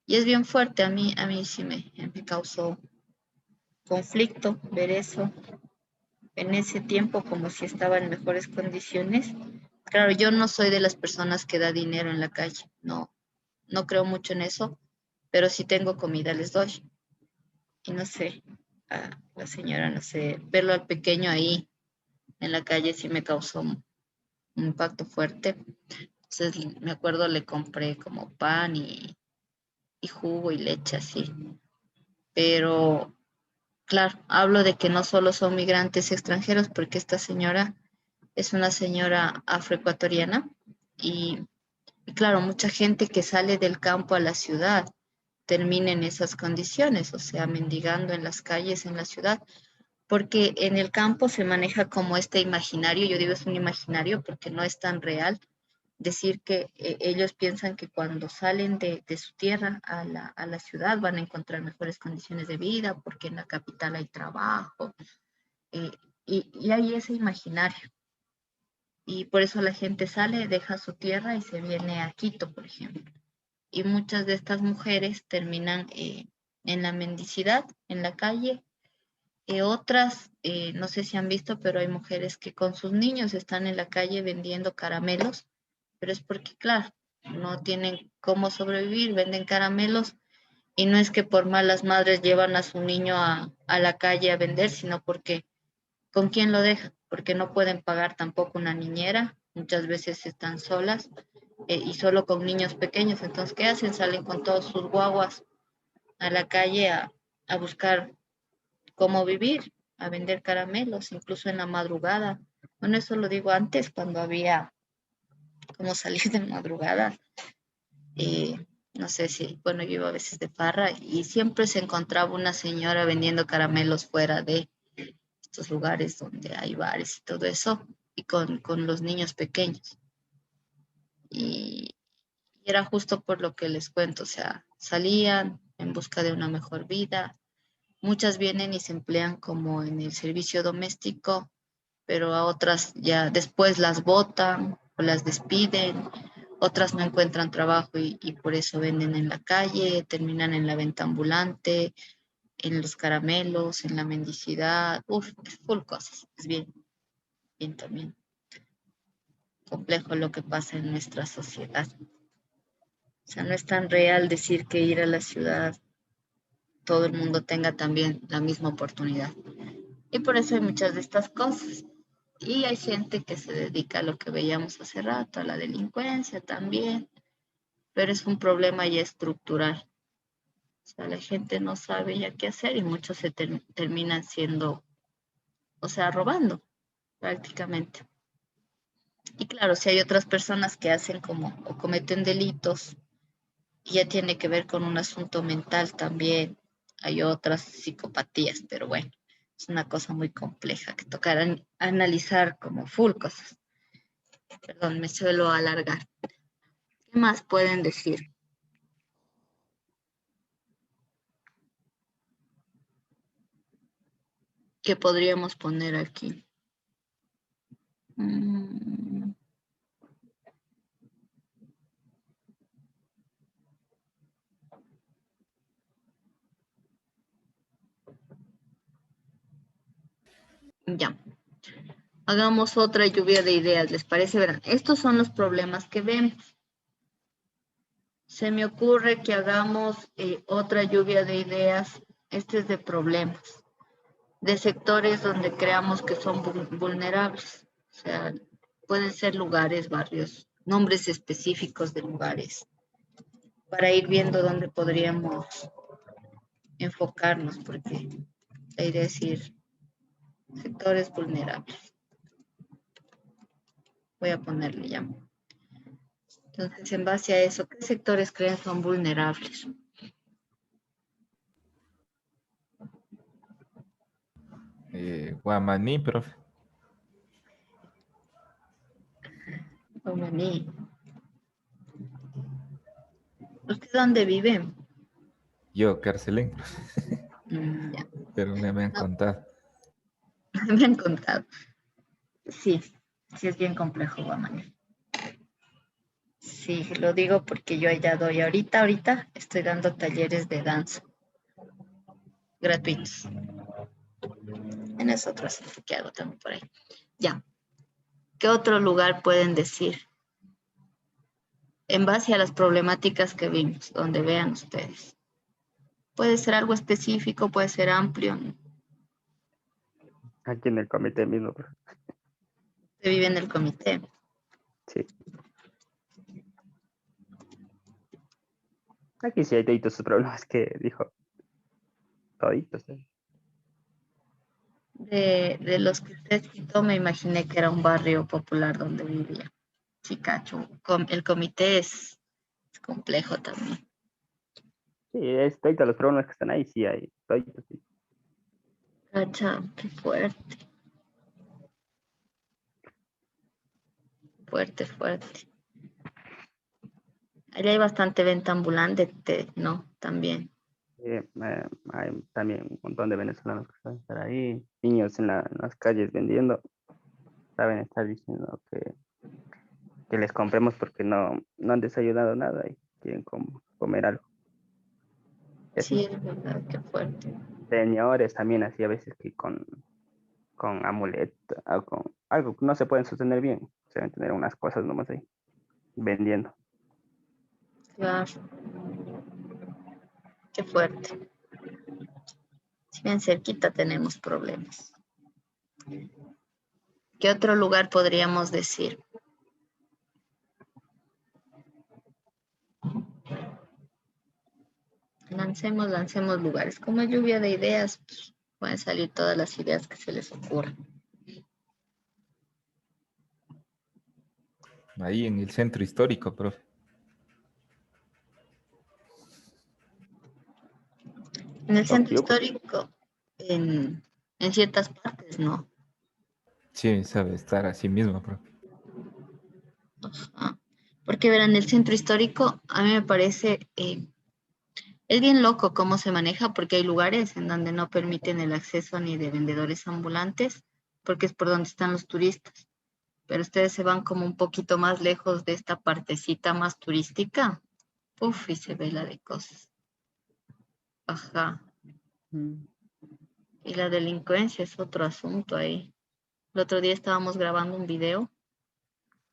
Y es bien fuerte, a mí sí me causó conflicto ver eso en ese tiempo como si estaba en mejores condiciones. Claro, yo no soy de las personas que da dinero en la calle, no creo mucho en eso, pero si tengo comida les doy. Y no sé, a la señora, no sé, verlo al pequeño ahí en la calle sí me causó un impacto fuerte. Entonces me acuerdo le compré como pan y jugo y leche así. Pero claro, hablo de que no solo son migrantes extranjeros, porque esta señora es una señora afroecuatoriana y, y claro, mucha gente que sale del campo a la ciudad termine en esas condiciones, o sea, mendigando en las calles, en la ciudad, porque en el campo se maneja como este imaginario, yo digo es un imaginario porque no es tan real, decir que ellos piensan que cuando salen de su tierra a la ciudad van a encontrar mejores condiciones de vida, porque en la capital hay trabajo, eh, y hay ese imaginario. Y por eso la gente sale, deja su tierra y se viene a Quito, por ejemplo. Y muchas de estas mujeres terminan en la mendicidad, en la calle. Otras, no sé si han visto, pero hay mujeres que con sus niños están en la calle vendiendo caramelos, pero es porque, claro, no tienen cómo sobrevivir, venden caramelos y no es que por malas madres llevan a su niño a la calle a vender, sino porque ¿con quién lo dejan? Porque no pueden pagar tampoco una niñera, muchas veces están solas y solo con niños pequeños. Entonces, ¿qué hacen? Salen con todos sus guaguas a la calle a buscar cómo vivir, a vender caramelos, incluso en la madrugada. Bueno, eso lo digo antes, cuando había como salir de madrugada. No sé si, bueno, yo iba a veces de farra y siempre se encontraba una señora vendiendo caramelos fuera de estos lugares donde hay bares y todo eso, y con los niños pequeños. Y era justo por lo que les cuento, o sea, salían en busca de una mejor vida. Muchas vienen y se emplean como en el servicio doméstico, pero a otras ya después las botan o las despiden. Otras no encuentran trabajo y por eso venden en la calle, terminan en la venta ambulante, en los caramelos, en la mendicidad. Uf, es full cosas. Es bien, bien también complejo lo que pasa en nuestra sociedad. O sea, no es tan real decir que ir a la ciudad todo el mundo tenga también la misma oportunidad. Y por eso hay muchas de estas cosas. Y hay gente que se dedica a lo que veíamos hace rato, a la delincuencia también, pero es un problema ya estructural. O sea, la gente no sabe ya qué hacer y muchos se terminan siendo, o sea, robando prácticamente. Y claro, si hay otras personas que hacen como o cometen delitos, y ya tiene que ver con un asunto mental también. Hay otras psicopatías, pero bueno, es una cosa muy compleja que tocará analizar como full cosas. Perdón, me suelo alargar. ¿Qué más pueden decir? ¿Qué podríamos poner aquí? Mm, ya. Hagamos otra lluvia de ideas, ¿les parece? Verán, estos son los problemas que vemos. Se me ocurre que hagamos otra lluvia de ideas. Este es de problemas, de sectores donde creamos que son vulnerables. O sea, pueden ser lugares, barrios, nombres específicos de lugares, para ir viendo dónde podríamos enfocarnos, porque la idea es ir sectores vulnerables. Voy a ponerle ya. Entonces, en base a eso, ¿qué sectores creen son vulnerables? Guamaní, profe. Guamaní. ¿Usted dónde vive? Yo, Carcelén, Ya. pero me han No, contado. me han contado. Sí, sí es bien complejo, Guamaní. Sí, lo digo porque yo allá doy ahorita estoy dando talleres de danza gratuitos. En eso otro asunto que hago también por ahí. Ya. ¿Qué otro lugar pueden decir? En base a las problemáticas que vimos, donde vean ustedes. Puede ser algo específico, puede ser amplio. Aquí en el comité mismo, Se vive en el comité. sí. Aquí sí hay toditos sus problemas que dijo. Toditos. De los que usted citó, me imaginé que era un barrio popular donde vivía. Sí, cacho. El comité es complejo también. Sí, es todos los problemas que están ahí, sí hay. Toditos, sí. Cacha, qué fuerte, fuerte, fuerte. Allá hay bastante venta ambulante, ¿no? También. Hay también un montón de venezolanos que saben estar ahí, niños en las calles vendiendo, saben estar diciendo que les compremos porque no han desayunado nada y quieren comer algo. Y Sí, así, es verdad, qué fuerte. señores también así a veces que con amuleto, algo que no se pueden sostener bien, se deben tener unas cosas nomás ahí, vendiendo. Claro, qué fuerte. Si bien cerquita tenemos problemas. ¿Qué otro lugar podríamos decir? Lancemos lugares. Como lluvia de ideas, pues, pueden salir todas las ideas que se les ocurran. Ahí en el centro histórico, profe. En el centro Tokio, histórico, en ciertas partes, no. Sí, sabe estar así mismo, profe. Ajá. Porque verán, el centro histórico a mí me parece, es bien loco cómo se maneja porque hay lugares en donde no permiten el acceso ni de vendedores ambulantes porque es por donde están los turistas. Pero ustedes se van como un poquito más lejos de esta partecita más turística. Uf, y se ve la de cosas. Ajá. mm, Y la delincuencia es otro asunto ahí. El otro día estábamos grabando un video.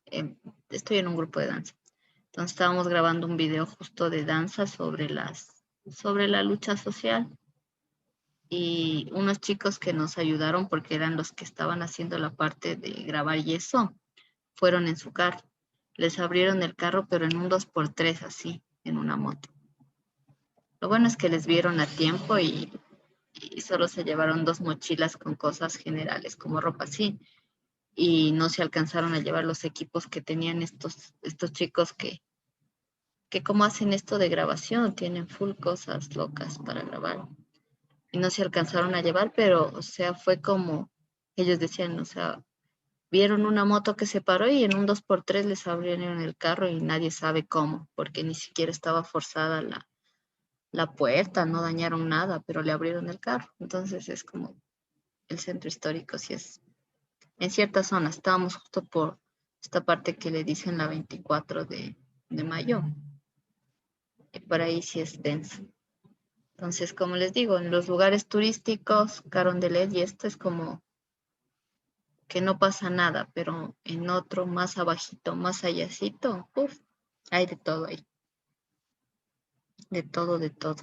eh, Estoy en un grupo de danza. Entonces estábamos grabando un video justo de danza sobre la lucha social. Y unos chicos que nos ayudaron porque eran los que estaban haciendo la parte de grabar y eso, fueron en su carro. Les abrieron el carro, pero en un 2x3 así, en una moto. Lo bueno es que les vieron a tiempo y solo se llevaron 2 mochilas con cosas generales, como ropa así. Y no se alcanzaron a llevar los equipos que tenían estos chicos que como hacen esto de grabación, tienen full cosas locas para grabar. Y no se alcanzaron a llevar, pero, o sea, fue como ellos decían, o sea, vieron una moto que se paró y en un 2x3 les abrieron el carro y nadie sabe cómo, porque ni siquiera estaba forzada la puerta, no dañaron nada, pero le abrieron el carro. Entonces es como el centro histórico, si es en ciertas zonas. Estábamos justo por esta parte que le dicen la 24 de mayo, y por ahí sí es denso. Entonces, como les digo, en los lugares turísticos, Carondelet y esto es como que no pasa nada, pero en otro más abajito, más allácito, uf, hay de todo ahí, de todo, de todo.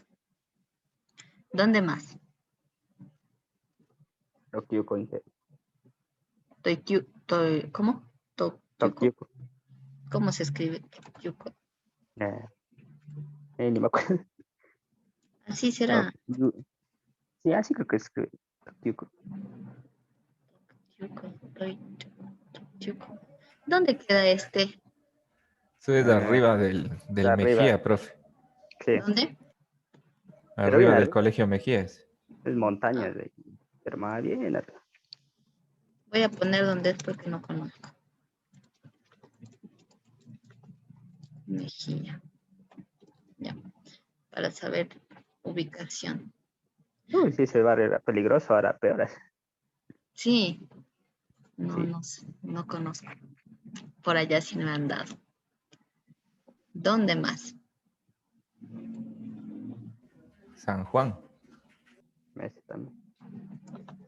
¿Dónde más? Tokio, ¿Cómo? Tokyuko. Tokio, ¿Cómo se escribe Tokyuko? eh, ni me acuerdo. Así será. Tokio, sí, así creo que es Tokio. Tokyuko, Tokyuko. ¿Dónde queda este? Eso es Eh, arriba del arriba, Mejía, profe. sí, ¿Dónde? pero bien Arriba del arriba, colegio Mejías. es Ah, montañas, pero más bien arriba. voy a poner dónde es porque no conozco. Mejía. Ya, para saber ubicación. Uy, sí, ese barrio era peligroso, ahora peor. Sí, no, Sí, no sé, no conozco. Por allá sí me han dado. ¿Dónde más? San Juan. ese también.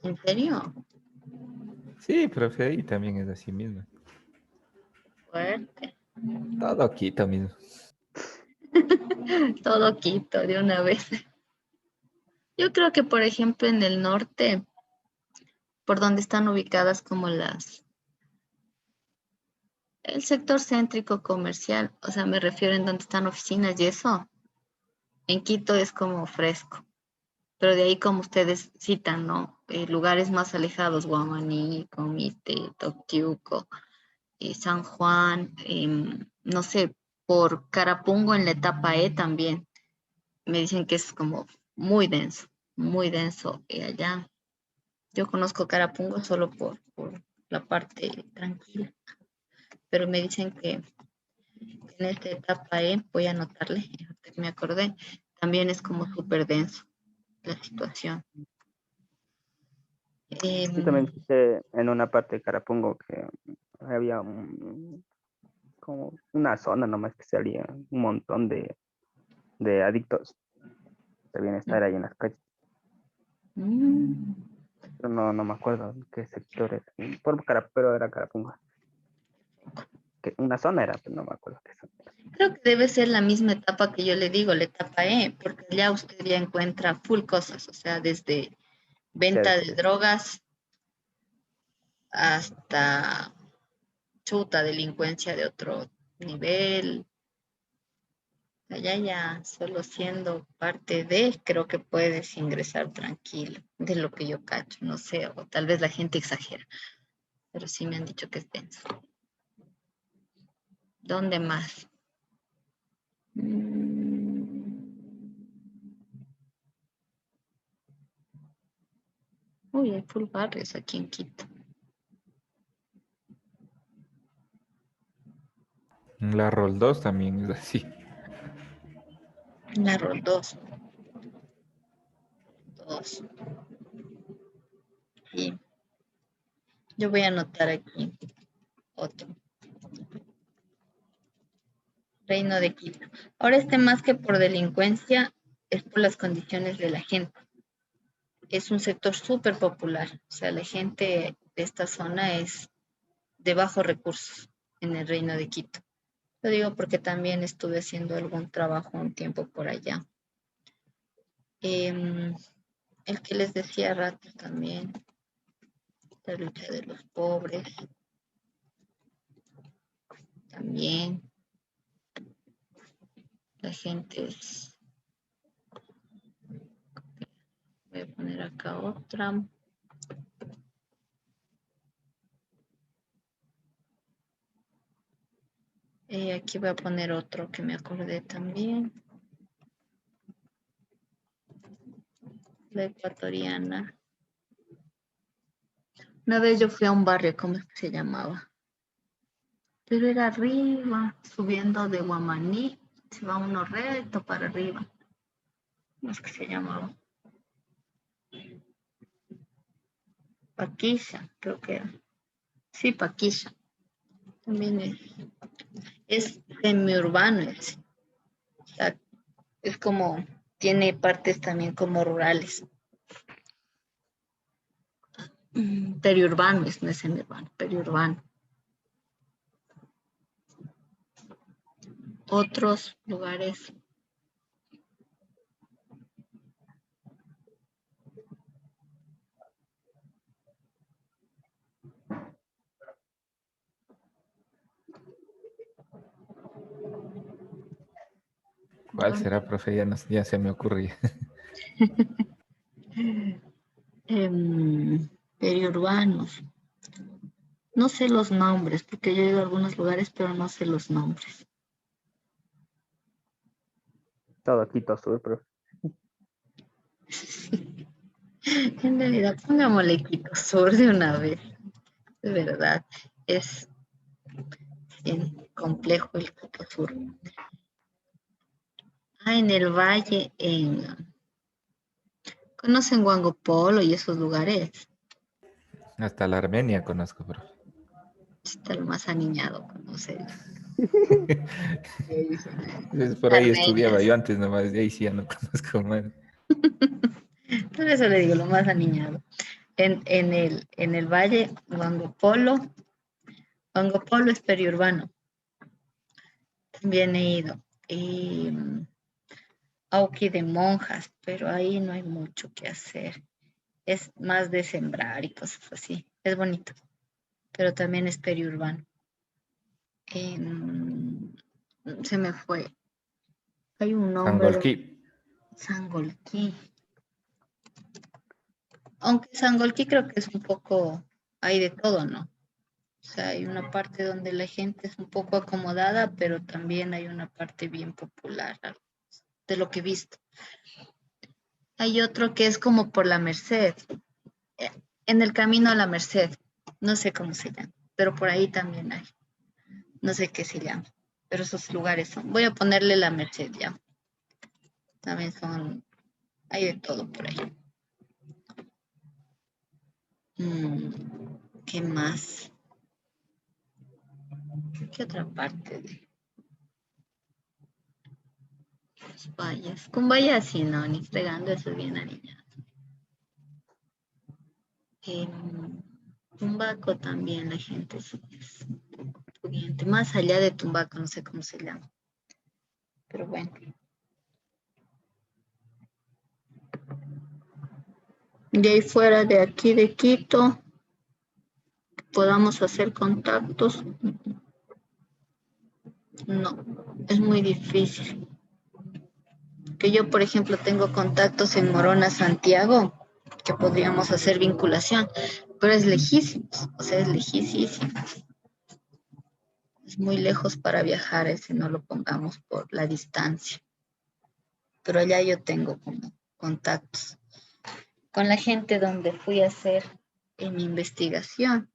¿En serio? Sí, profe, ahí también es así mismo. Fuerte. Todo Quito mismo. Todo Quito de una vez. Yo creo que, por ejemplo, en el norte, por donde están ubicadas como el sector céntrico comercial, o sea, me refiero en donde están oficinas y eso, en Quito es como fresco, pero de ahí como ustedes citan, ¿no? Lugares más alejados, Guamaní, Comite, Toctiuco, San Juan, no sé, por Carapungo en la etapa E también. me dicen que es como muy denso, muy denso. Y allá, yo conozco Carapungo solo por la parte tranquila, pero me dicen que en esta etapa voy a anotarle, ahorita que me acordé, también es como súper denso la situación. Yo también escuché en una parte de Carapungo que había como una zona nomás que salía un montón de adictos de bienestar ahí en las calles. mm, Pero no me acuerdo qué sector era. Pero era Carapungo. Que una zona era, pero no me acuerdo qué zona era. Creo que debe ser la misma etapa que yo le digo, la etapa porque ya usted ya encuentra full cosas, o sea, desde Sí, ha de venta ser de eso. drogas hasta chuta, delincuencia de otro nivel. Allá ya solo siendo parte de, creo que puedes ingresar tranquilo, de lo que yo cacho, no sé, o tal vez la gente exagera, pero sí me han dicho que es denso. ¿Dónde más? Uy, hay full barrios aquí en Quito. La Rol 2 también es así. La Rol 2. Y yo voy a anotar aquí otro. Reino de Quito. Ahora más que por delincuencia, es por las condiciones de la gente. Es un sector súper popular. O sea, la gente de esta zona es de bajos recursos en el Reino de Quito. Lo digo porque también estuve haciendo algún trabajo un tiempo por allá. El que les decía rato también, la lucha de los pobres, también la gente es, voy a poner acá otra. Aquí voy a poner otro que me acordé también. La ecuatoriana. Una vez yo fui a un barrio, ¿cómo es que se llamaba? Pero era arriba, subiendo de Guamaní, se va uno recto para arriba. ¿Cómo es que se llamaba? Paquisha, creo que era. Sí, Paquisha. También es semiurbano ese. O sea, es como, tiene partes también como rurales. Periurbano, no es semiurbano, periurbano. Otros lugares. ¿Cuál será, profe? Ya se me ocurría. Periurbanos. No sé los nombres, porque yo he ido a algunos lugares, pero no sé los nombres. Todo Quito Sur, pero En realidad, pongámosle Quito Sur de una vez. De verdad, es bien complejo el Quito Sur. En el valle, ¿conocen Huango Polo y esos lugares? Hasta la Armenia conozco, profe. Está lo más aniñado, conocer. Por ahí estudiaba Armenias. yo antes nomás, de ahí sí ya no conozco más. Por eso le digo, lo más aniñado. En el valle, Huango Polo es periurbano. También he ido. Y Auqui de monjas, pero ahí no hay mucho que hacer. Es más de sembrar y cosas así. Es bonito, pero también es periurbano. Se me fue. Hay un nombre, Sangolquí. Sangolquí. Aunque Sangolquí creo que es un poco, hay de todo, ¿no? O sea, hay una parte donde la gente es un poco acomodada, pero también hay una parte bien popular. de lo que he visto. Hay otro que es como por la Merced, en el camino a la Merced, no sé cómo se llama, pero por ahí también hay, no sé qué se llama, pero esos lugares son, voy a ponerle la Merced ya, también son, hay de todo por ahí. ¿Qué más? ¿Qué otra parte de los valles? Con vallas sí, no, ni fregando, eso es bien ariñado. Tumbaco también la gente sí es un poco pudiente. Más allá de Tumbaco, no sé cómo se llama. Pero bueno. De ahí fuera de aquí de Quito, podamos hacer contactos. No, es muy difícil. Que yo, por ejemplo, tengo contactos en Morona, Santiago, que podríamos hacer vinculación, pero es lejísimos, o sea, es lejísimo. Es muy lejos para viajar, si no lo pongamos por la distancia. Pero allá yo tengo como contactos con la gente donde fui a hacer mi investigación.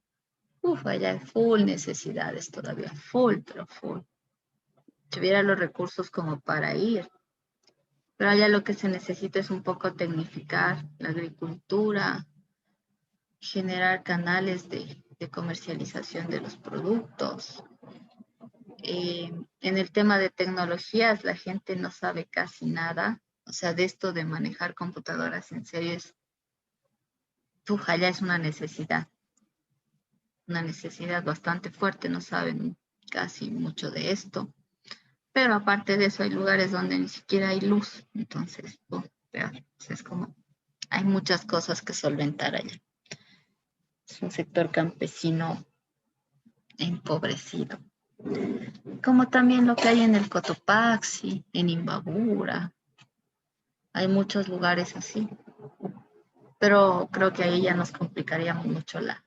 Allá hay full necesidades todavía, full, pero full. Tuviera los recursos como para ir. Pero allá lo que se necesita es un poco tecnificar la agricultura, generar canales de comercialización de los productos. En el tema de tecnologías, la gente no sabe casi nada. O sea, de esto de manejar computadoras en serio es, allá es una necesidad bastante fuerte, no saben casi mucho de esto. Pero aparte de eso, hay lugares donde ni siquiera hay luz. Entonces, es como, hay muchas cosas que solventar allá. Es un sector campesino empobrecido. Como también lo que hay en el Cotopaxi, en Imbabura. Hay muchos lugares así. Pero creo que ahí ya nos complicaría mucho la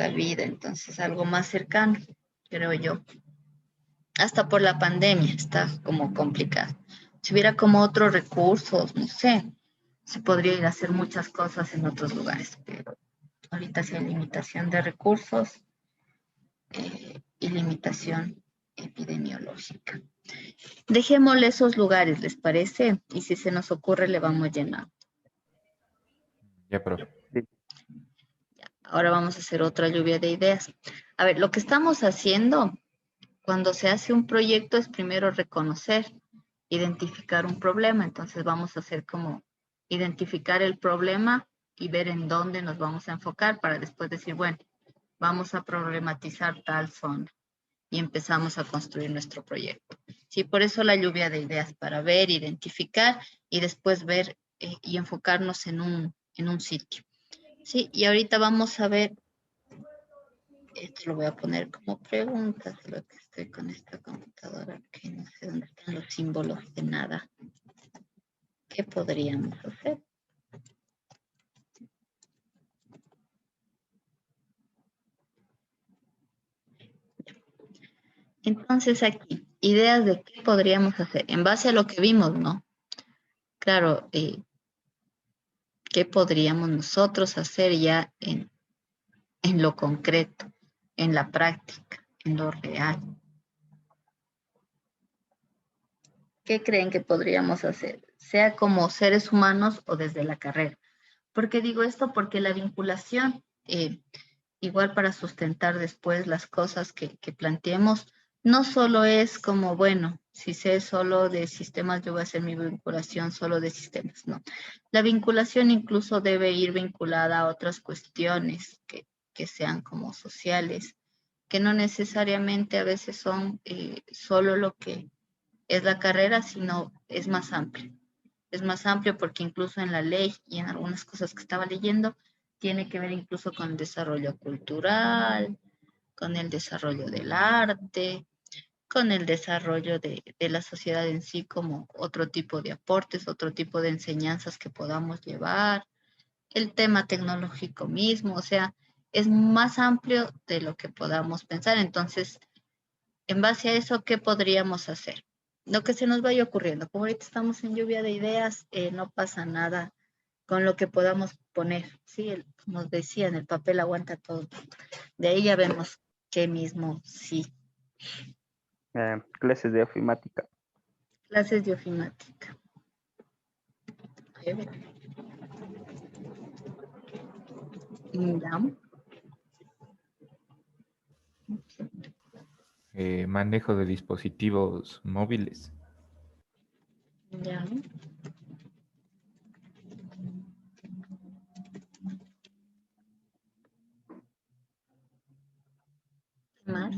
vida. Entonces, algo más cercano, creo yo. Hasta por la pandemia está como complicado. Si hubiera como otros recursos, no sé, se podría ir a hacer muchas cosas en otros lugares, pero ahorita sí hay limitación de recursos y limitación epidemiológica. Dejémosle esos lugares, ¿les parece? Y si se nos ocurre, le vamos llenando. Ya, profe. Sí. Ahora vamos a hacer otra lluvia de ideas. A ver, lo que estamos haciendo cuando se hace un proyecto es primero reconocer, identificar un problema. Entonces vamos a hacer como identificar el problema y ver en dónde nos vamos a enfocar para después decir, bueno, vamos a problematizar tal zona y empezamos a construir nuestro proyecto. Sí, por eso la lluvia de ideas, para ver, identificar y después ver y enfocarnos en un sitio. Sí, y ahorita vamos a ver, esto lo voy a poner como preguntas, de lo que estoy con esta computadora, que no sé dónde están los símbolos de nada. ¿Qué podríamos hacer? Entonces aquí, ideas de qué podríamos hacer, en base a lo que vimos, ¿no? Claro, ¿qué podríamos nosotros hacer ya en lo concreto, en la práctica, en lo real? ¿Qué creen que podríamos hacer? Sea como seres humanos o desde la carrera. ¿Por qué digo esto? Porque la vinculación, igual para sustentar después las cosas que planteemos, no solo es como, bueno, si sé solo de sistemas, yo voy a hacer mi vinculación solo de sistemas, no. La vinculación incluso debe ir vinculada a otras cuestiones que sean como sociales, que no necesariamente a veces son solo lo que es la carrera, sino es más amplio. Es más amplio porque incluso en la ley y en algunas cosas que estaba leyendo, tiene que ver incluso con el desarrollo cultural, con el desarrollo del arte, con el desarrollo de la sociedad en sí como otro tipo de aportes, otro tipo de enseñanzas que podamos llevar, el tema tecnológico mismo, o sea, es más amplio de lo que podamos pensar. Entonces, en base a eso, ¿qué podríamos hacer? lo que se nos vaya ocurriendo. Como ahorita estamos en lluvia de ideas, no pasa nada con lo que podamos poner. Sí, como decían, el papel aguanta todo. De ahí ya vemos qué mismo sí. Clases de ofimática. Clases de ofimática. Ya. Manejo de dispositivos móviles. Ya. Más.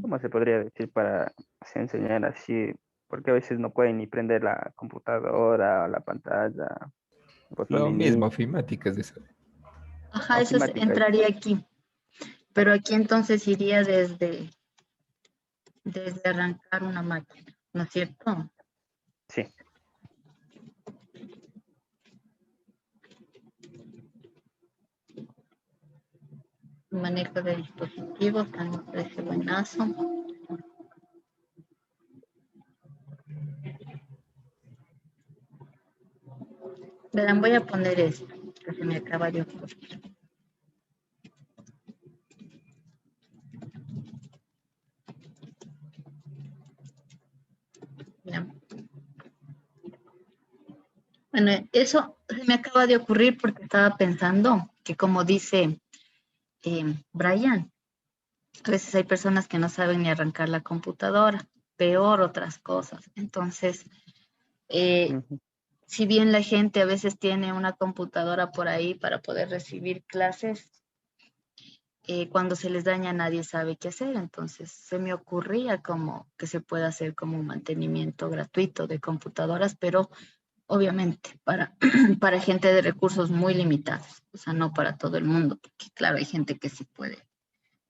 ¿Cómo se podría decir para enseñar así? Porque a veces no pueden ni prender la computadora o la pantalla, botón Lo de mismo, inicio. ofimáticas. Ajá, eso Ofimática. entraría aquí. Pero aquí entonces iría desde arrancar una máquina, ¿no es cierto? Sí. Manejo de dispositivos, también me parece buenazo. Verán, voy a poner esto, que se me acaba de ocurrir. Ya. Bueno, eso se me acaba de ocurrir porque estaba pensando que como dice Brian, a veces hay personas que no saben ni arrancar la computadora, peor otras cosas. Entonces, Ujú. si bien la gente a veces tiene una computadora por ahí para poder recibir clases, cuando se les daña nadie sabe qué hacer. Entonces, se me ocurría como que se pueda hacer como un mantenimiento gratuito de computadoras, pero obviamente para, para gente de recursos muy limitados, o sea, no para todo el mundo, porque claro, hay gente que sí puede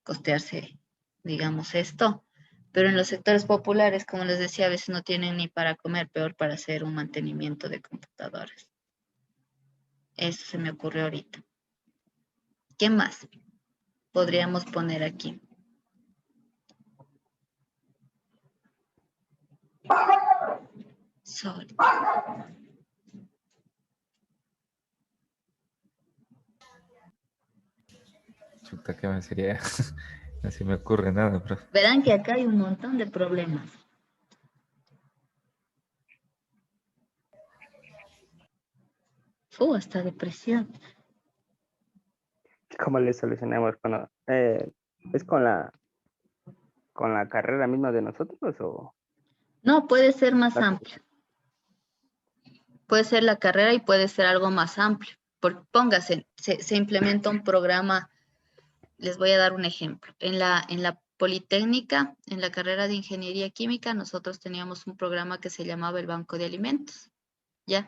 costearse, digamos, esto, pero en los sectores populares, como les decía, a veces no tienen ni para comer, peor para hacer un mantenimiento de computadoras. Eso se me ocurrió ahorita. ¿Qué más podríamos poner aquí? Sol. Chuta, ¿qué más sería? No se me ocurre nada, profe. Verán que acá hay un montón de problemas. Hasta depresión. ¿Cómo le solucionamos es con la carrera misma de nosotros o No, puede ser más la- amplio. Puede ser la carrera y puede ser algo más amplio. Póngase, se implementa un programa. Les voy a dar un ejemplo. En la Politécnica, en la carrera de Ingeniería Química, nosotros teníamos un programa que se llamaba el Banco de Alimentos, ¿ya?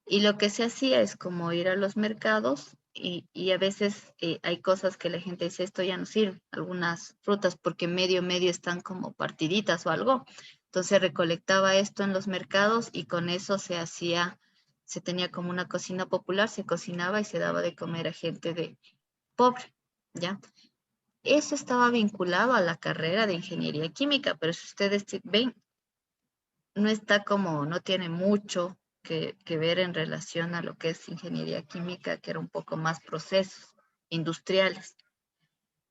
Y lo que se hacía es como ir a los mercados y a veces hay cosas que la gente dice, esto ya no sirve, algunas frutas porque medio están como partiditas o algo. Entonces recolectaba esto en los mercados y con eso se tenía como una cocina popular, se cocinaba y se daba de comer a gente de pobre, ¿ya? Eso estaba vinculado a la carrera de ingeniería química, pero si ustedes ven, no está como, no tiene mucho que ver en relación a lo que es ingeniería química, que era un poco más procesos industriales.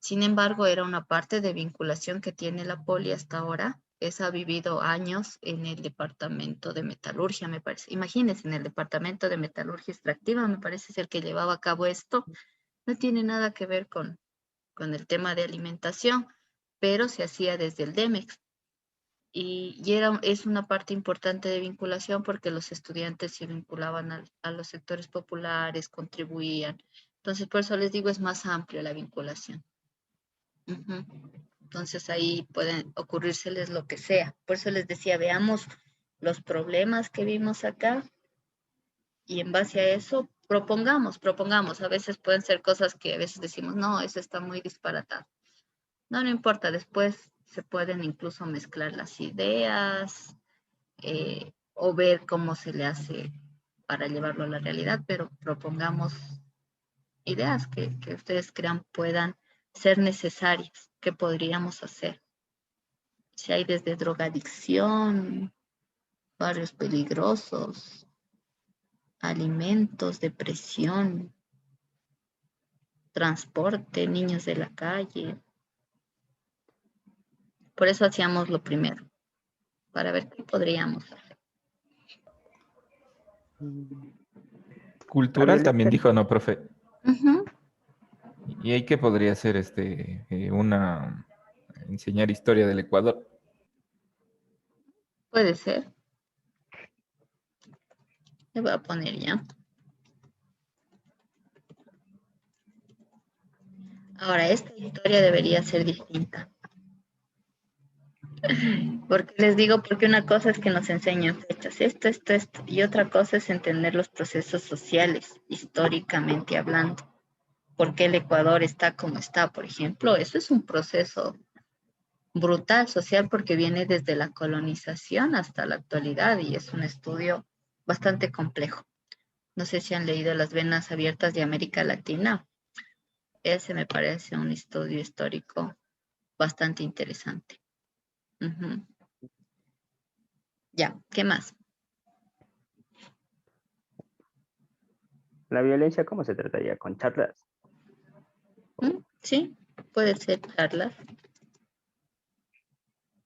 Sin embargo, era una parte de vinculación que tiene la Poli hasta ahora. Esa ha vivido años en el departamento de metalurgia, me parece. Imagínense, en el departamento de metalurgia extractiva, me parece ser que llevaba a cabo esto. No tiene nada que ver con el tema de alimentación, pero se hacía desde el DEMEX. Es una parte importante de vinculación porque los estudiantes se vinculaban a los sectores populares, contribuían. Entonces, por eso les digo, es más amplio la vinculación. Ujú. Entonces, ahí pueden ocurrírseles lo que sea. Por eso les decía, veamos los problemas que vimos acá y en base a eso propongamos. A veces pueden ser cosas que a veces decimos, no, eso está muy disparatado. No, no importa, después se pueden incluso mezclar las ideas o ver cómo se le hace para llevarlo a la realidad, pero propongamos ideas que ustedes crean puedan ser necesarias, que podríamos hacer. Si hay desde drogadicción, barrios peligrosos, alimentos, depresión, transporte, niños de la calle. Por eso hacíamos lo primero, para ver qué podríamos hacer. La Cultural también violencia, dijo, ¿no, profe? Ujú, ¿Y ahí qué podría ser enseñar historia del Ecuador? puede ser. Le voy a poner ya. Ahora, esta historia debería ser distinta. Porque les digo, porque una cosa es que nos enseñan fechas, esto, y otra cosa es entender los procesos sociales, históricamente hablando. ¿Por qué el Ecuador está como está, por ejemplo? Eso es un proceso brutal social porque viene desde la colonización hasta la actualidad y es un estudio bastante complejo. No sé si han leído Las venas abiertas de América Latina. Ese me parece un estudio histórico bastante interesante. Ujú. Ya, ¿qué más? la violencia, ¿cómo se trataría? ¿Con charlas? Sí, puede ser charlas.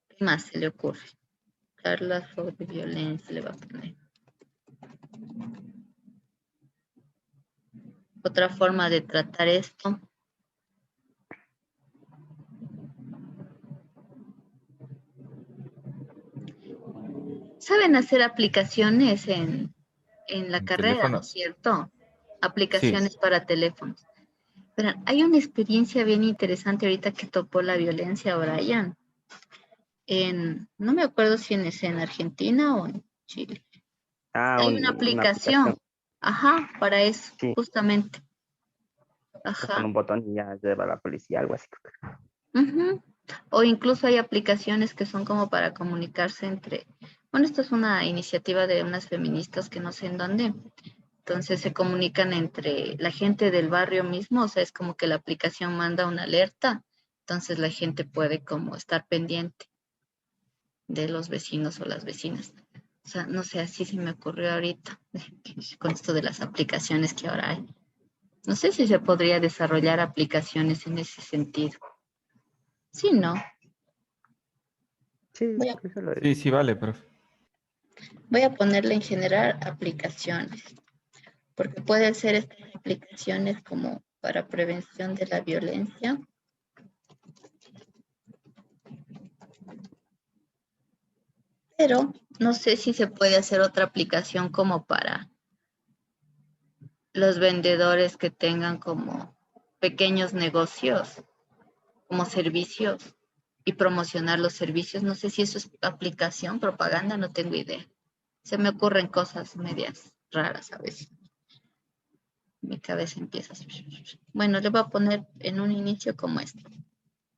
¿Qué más se le ocurre? Charlas sobre violencia le va a poner. Otra forma de tratar esto. Saben hacer aplicaciones en la ¿En carrera, ¿no es teléfonos? cierto? Sí. Aplicaciones para teléfonos. Pero hay una experiencia bien interesante ahorita que topó la violencia, Brian. No me acuerdo si es en Argentina o en Chile. Ah, Hay una una aplicación, aplicación, ajá, para eso, sí, justamente. con Ajá. un botón y ya lleva a la policía, algo así. Ujú. O incluso hay aplicaciones que son como para comunicarse entre, bueno, esto es una iniciativa de unas feministas que no sé en dónde, entonces se comunican entre la gente del barrio mismo, o sea, es como que la aplicación manda una alerta, entonces la gente puede como estar pendiente de los vecinos o las vecinas. O sea, no sé, así se me ocurrió ahorita con esto de las aplicaciones que ahora hay. No sé si se podría desarrollar aplicaciones en ese sentido. Sí, no. Sí, Voy a por eso lo Sí, digo. sí, vale, profe. Voy a ponerle en general aplicaciones, porque pueden ser estas aplicaciones como para prevención de la violencia, pero no sé si se puede hacer otra aplicación como para los vendedores que tengan como pequeños negocios, como servicios y promocionar los servicios. No sé si eso es aplicación, propaganda, no tengo idea. Se me ocurren cosas medias raras a veces. Mi cabeza empieza así. Bueno, le voy a poner en un inicio como esto.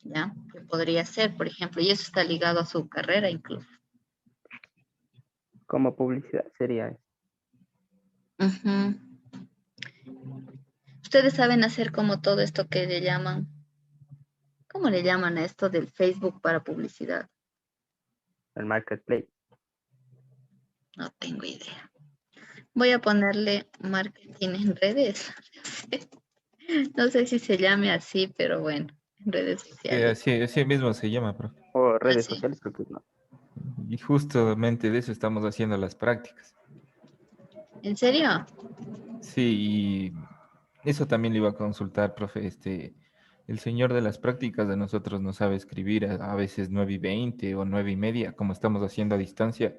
¿Ya? Que podría ser, por ejemplo, y eso está ligado a su carrera incluso. Como publicidad sería eso. Ujú. Ustedes saben hacer como todo esto que le llaman, ¿cómo le llaman a esto del Facebook para publicidad? El marketplace. No tengo idea. Voy a ponerle marketing en redes. No sé si se llame así, pero bueno, en redes Sí, sociales. así mismo se llama, profe. O redes Así. sociales, creo que no. Y justamente de eso estamos haciendo las prácticas. ¿En serio? Sí, y eso también le iba a consultar, profe. El señor de las prácticas de nosotros no sabe escribir a veces 9:20 o 9:30, como estamos haciendo a distancia.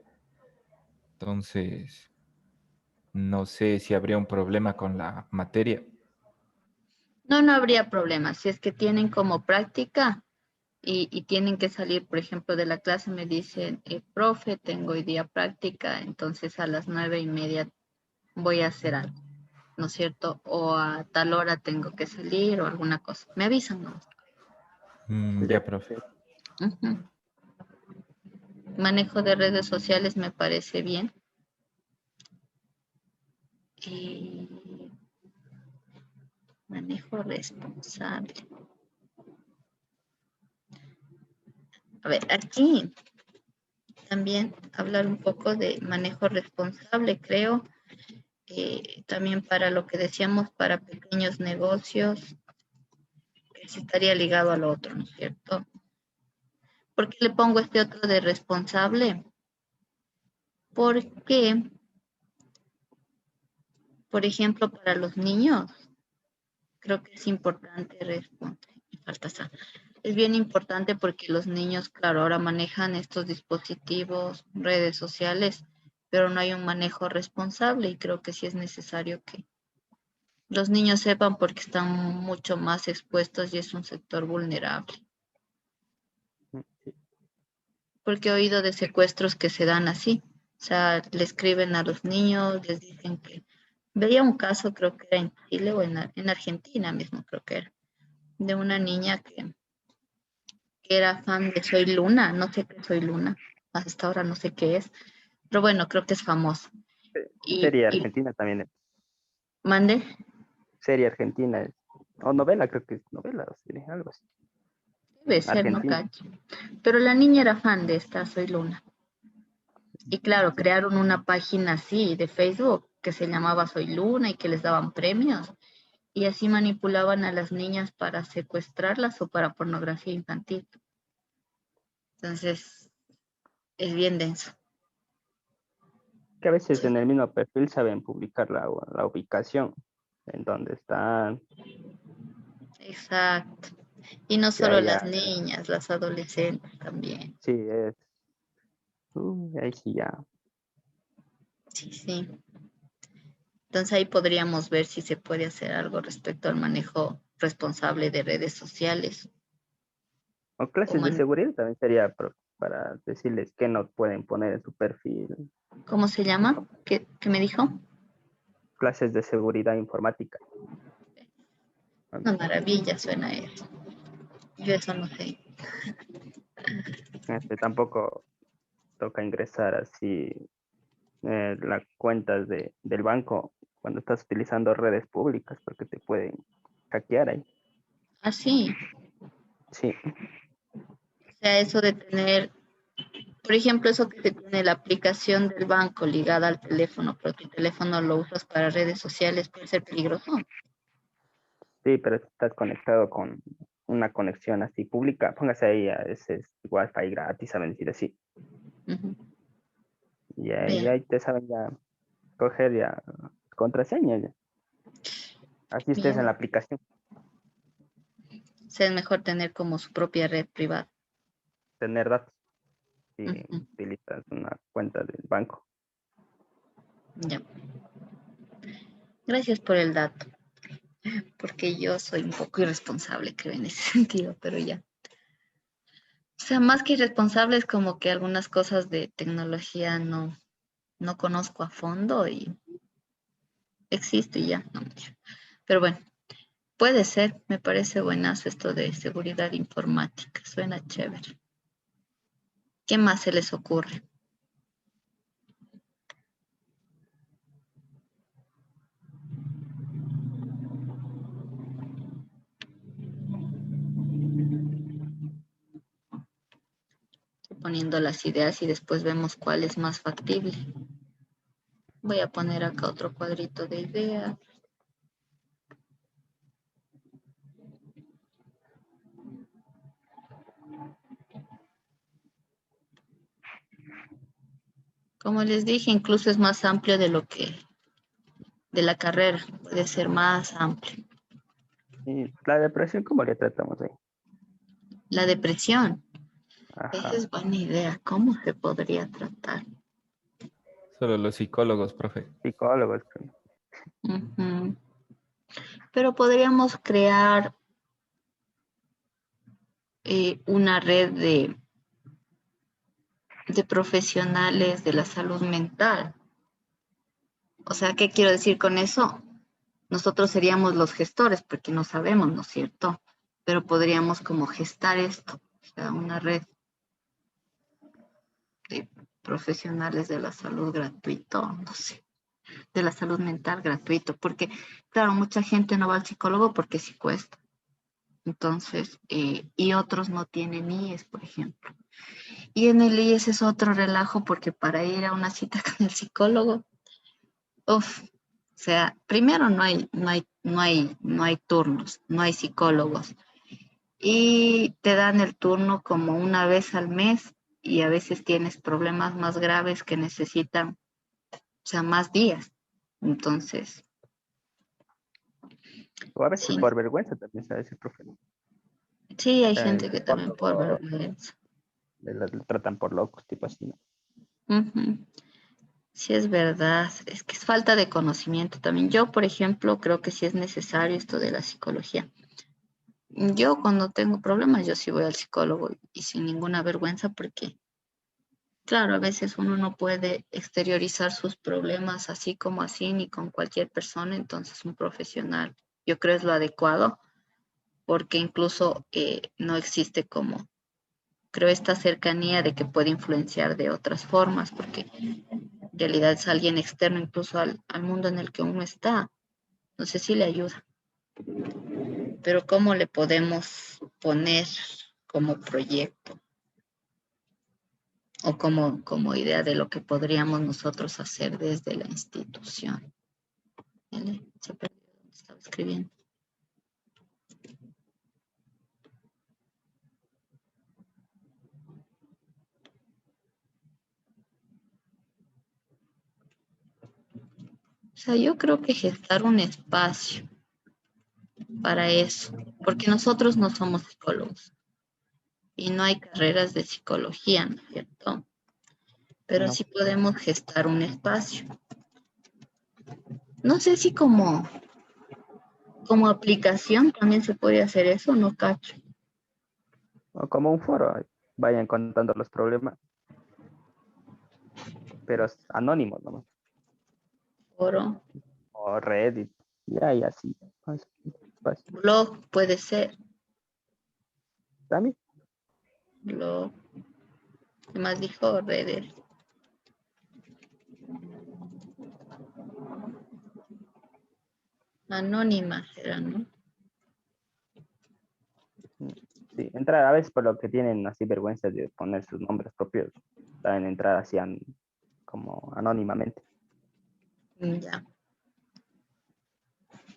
Entonces, no sé si habría un problema con la materia. No, no habría problema. Si es que tienen como práctica y tienen que salir, por ejemplo, de la clase, me dicen, profe, tengo hoy día práctica, entonces a las 9:30 voy a hacer algo, ¿no es cierto? O a tal hora tengo que salir o alguna cosa. Me avisan, ¿no? Ya, Ya, profe. sí. Ujú. Manejo de redes sociales me parece bien. Y manejo responsable. A ver, aquí también hablar un poco de manejo responsable, creo, también para lo que decíamos, para pequeños negocios, que sí estaría ligado al otro, ¿no es cierto? ¿Por qué le pongo este otro de responsable? Porque, por ejemplo, para los niños, creo que es importante responder. Es bien importante porque los niños, claro, ahora manejan estos dispositivos, redes sociales, pero no hay un manejo responsable y creo que sí es necesario que los niños sepan porque están mucho más expuestos y es un sector vulnerable. Sí. Porque he oído de secuestros que se dan así. O sea, le escriben a los niños, les dicen que... Veía un caso, creo que era en Chile o en Argentina mismo, creo que era, de una niña que era fan de Soy Luna, no sé qué es Soy Luna, hasta ahora no sé qué es, pero bueno, creo que es famosa. Serie Y argentina también es. mande, Serie argentina es. O novela, creo que es novela o serie, algo así. debe ser, no Argentina. cacho. Pero la niña era fan de esta Soy Luna. Y claro, Sí. crearon una página así de Facebook que se llamaba Soy Luna y que les daban premios. Y así manipulaban a las niñas para secuestrarlas o para pornografía infantil. Entonces, es bien denso. Que a veces en el mismo perfil saben publicar la ubicación en donde están. Exacto. Y no Ya, solo las ya, niñas, las adolescentes también. sí, es. Ahí sí ya. Sí, sí. Entonces ahí podríamos ver si se puede hacer algo respecto al manejo responsable de redes sociales. O O clases de seguridad también sería para decirles que no pueden poner en su perfil. ¿Cómo se llama? ¿Qué me dijo? Clases de seguridad informática. Una maravilla suena eso. Yo eso no sé. Tampoco toca ingresar así las cuentas del banco cuando estás utilizando redes públicas porque te pueden hackear ahí. Ah, sí. Sí, O sea, eso de tener, por ejemplo, eso que se tiene la aplicación del banco ligada al teléfono, pero tu teléfono lo usas para redes sociales, puede ser peligroso. sí, pero si estás conectado con una conexión así pública, póngase ahí a ese Wi-Fi gratis, saben decir así. Ujú. Y Bien, ahí te saben ya coger ya contraseña ya. Así estés en la bien. aplicación, O sea, es mejor tener como su propia red privada. tener datos si Ujú. utilizas una cuenta del banco. Ya. Gracias por el dato, porque yo soy un poco irresponsable, creo, en ese sentido, pero ya. O sea, más que irresponsable es como que algunas cosas de tecnología no conozco a fondo y existe y ya. No, mentira. Pero bueno, puede ser, me parece buenazo esto de seguridad informática, suena chévere. ¿Qué más se les ocurre? Estoy poniendo las ideas y después vemos cuál es más factible. Voy a poner acá otro cuadrito de ideas. Como les dije, incluso es más amplio de lo que de la carrera, puede ser más amplio. Y la depresión, ¿cómo le tratamos ahí? La depresión, esa Ajá. es buena idea. ¿Cómo se podría tratar? Solo los psicólogos, profe. Psicólogos, creo. Ujú. Pero podríamos crear una red de profesionales de la salud mental. O sea, ¿qué quiero decir con eso? Nosotros seríamos los gestores porque no sabemos, ¿no es cierto? Pero podríamos como gestar esto, o sea, una red de profesionales de la salud gratuito, no sé, de la salud mental gratuito, porque claro, mucha gente no va al psicólogo porque sí cuesta. Entonces, y otros no tienen IES, por ejemplo. Y en el IES es otro relajo porque para ir a una cita con el psicólogo, uf, o sea, primero no hay turnos, no hay psicólogos. Y te dan el turno como una vez al mes y a veces tienes problemas más graves que necesitan, o sea, más días. Entonces, O a veces sí, por vergüenza también, ¿sabes? El profe. O sí hay sea, gente que también por o vergüenza. le tratan por locos, tipo así, ¿no? Ujú. Sí, es verdad. Es que es falta de conocimiento también. Yo, por ejemplo, creo que sí es necesario esto de la psicología. Yo cuando tengo problemas, yo sí voy al psicólogo y sin ninguna vergüenza porque, claro, a veces uno no puede exteriorizar sus problemas así como así ni con cualquier persona, entonces un profesional yo creo es lo adecuado porque incluso no existe como, creo, esta cercanía de que puede influenciar de otras formas porque en realidad es alguien externo incluso al mundo en el que uno está. No sé si le ayuda, pero ¿cómo le podemos poner como proyecto o como idea de lo que podríamos nosotros hacer desde la institución? ¿Vale? Se perdió donde estaba escribiendo. O sea, yo creo que gestar un espacio para eso, porque nosotros no somos psicólogos y no hay carreras de psicología, ¿no es cierto? Pero No. sí podemos gestar un espacio. No sé si como aplicación también se puede hacer eso, no cacho. O como un foro, vayan contando los problemas, pero es anónimo nomás. Foro, O Reddit, ya, y así. Así, fácil. blog puede ser, También, blog, ¿qué más dijo? Redes, anónimas eran, ¿no? mm, sí, entrar a veces por lo que tienen así vergüenza de poner sus nombres propios, saben entrar así como anónimamente. Ya,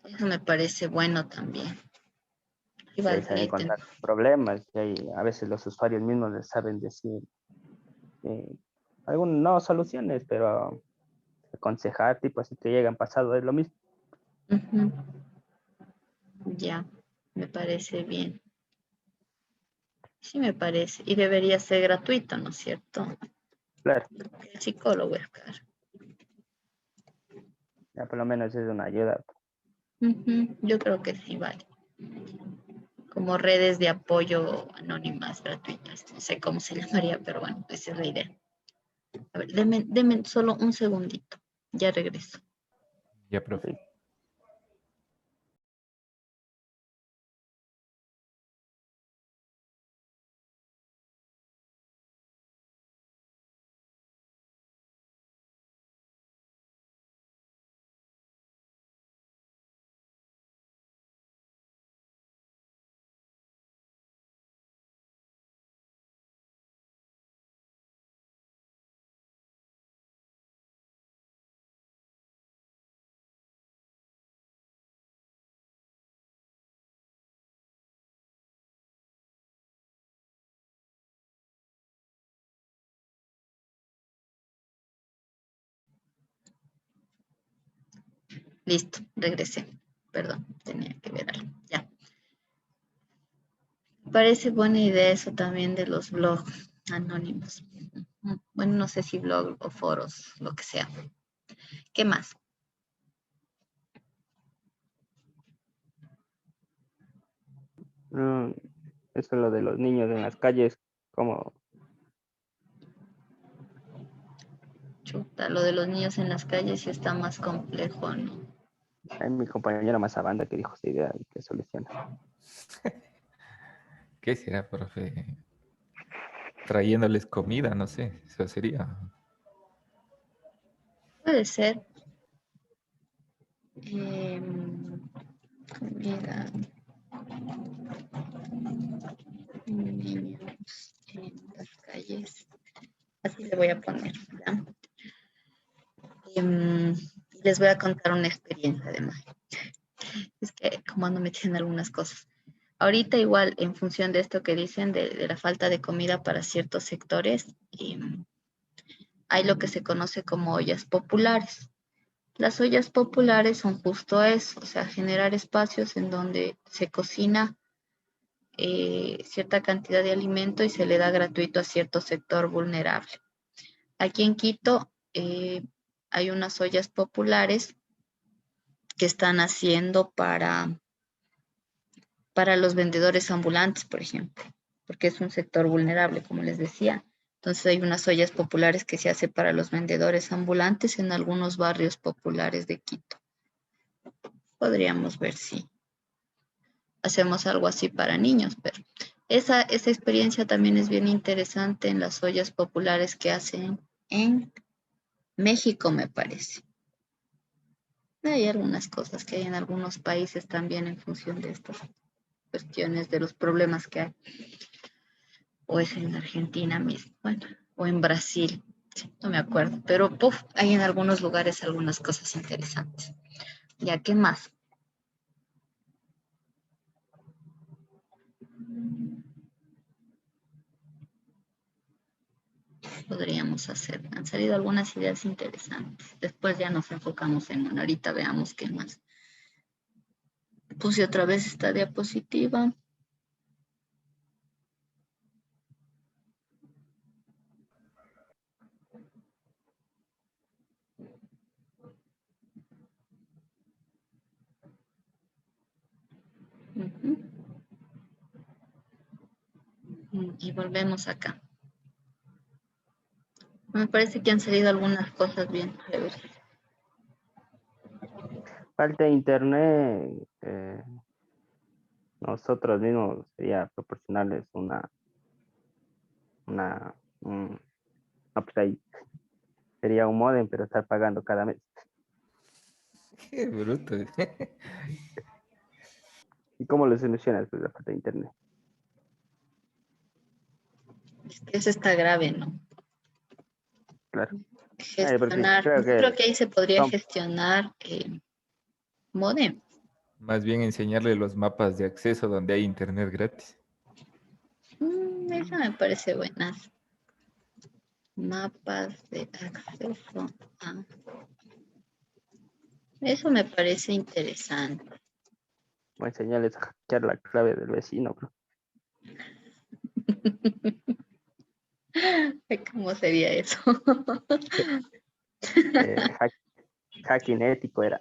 eso me parece bueno también. Y Y ahí saben valdría contar problemas, y ahí a veces los usuarios mismos les saben decir no soluciones, pero aconsejar, tipo así que llegan pasado, es lo mismo. Ujú. Ya, me parece bien. Sí, me parece. Y debería ser gratuito, ¿no es cierto? Claro, El psicólogo es caro. ya por lo menos es una ayuda. Ujú, yo creo que sí, vale. Como redes de apoyo anónimas, gratuitas. No sé cómo se llamaría, pero bueno, esa es la idea. A ver, deme solo un segundito. Ya regreso. Ya, profe. Sí. Listo, regresé. Perdón, tenía que ver algo. Ya. Parece buena idea eso también de los blogs anónimos. Bueno, no sé si blog o foros, lo que sea. ¿Qué más? Mm, eso es lo de los niños en las calles, como Chuta, lo de los niños en las calles sí está más complejo, ¿no? hay mi compañera más banda que dijo esa idea y que soluciona. ¿Qué será, profe? Trayéndoles comida, no sé, eso sería. Puede ser. Comida, niños en las calles. belleza. Así le voy a poner, ¿ya? Les voy a contar una experiencia de magia. Es que como ando metiendo algunas cosas. Ahorita igual, en función de esto que dicen de la falta de comida para ciertos sectores, hay lo que se conoce como ollas populares. Las ollas populares son justo eso, o sea, generar espacios en donde se cocina cierta cantidad de alimento y se le da gratuito a cierto sector vulnerable. Aquí en Quito hay unas ollas populares que están haciendo para los vendedores ambulantes, por ejemplo, porque es un sector vulnerable, como les decía. Entonces hay unas ollas populares que se hace para los vendedores ambulantes en algunos barrios populares de Quito. Podríamos ver si hacemos algo así para niños, pero esa experiencia también es bien interesante en las ollas populares que hacen en México, me parece. Hay algunas cosas que hay en algunos países también en función de estas cuestiones, de los problemas que hay. O es en Argentina mismo, bueno, o en Brasil, sí, no me acuerdo, pero hay en algunos lugares algunas cosas interesantes. ¿Ya qué más? Podríamos hacer. Han salido algunas ideas interesantes. Después ya nos enfocamos en una. Ahorita veamos qué más. Puse otra vez esta diapositiva. Uh-huh. Y volvemos acá. Me parece que han salido algunas cosas bien chéveres. Falta de internet, nosotros mismos sería proporcionarles no, pues ahí sería un modem, pero estar pagando cada mes. Qué bruto. ¿Y cómo lo solucionas, pues, la falta de internet? Es que eso está grave, ¿no? Claro. Porque Gestionar. creo Yo creo que que ahí se podría son gestionar modem. Más bien enseñarle los mapas de acceso donde hay internet gratis. Esa me parece buena. Mapas de acceso a... Eso me parece interesante. como enseñarles a hackear la clave del vecino, bro. ¿Cómo sería eso? Hack- hacking ético era.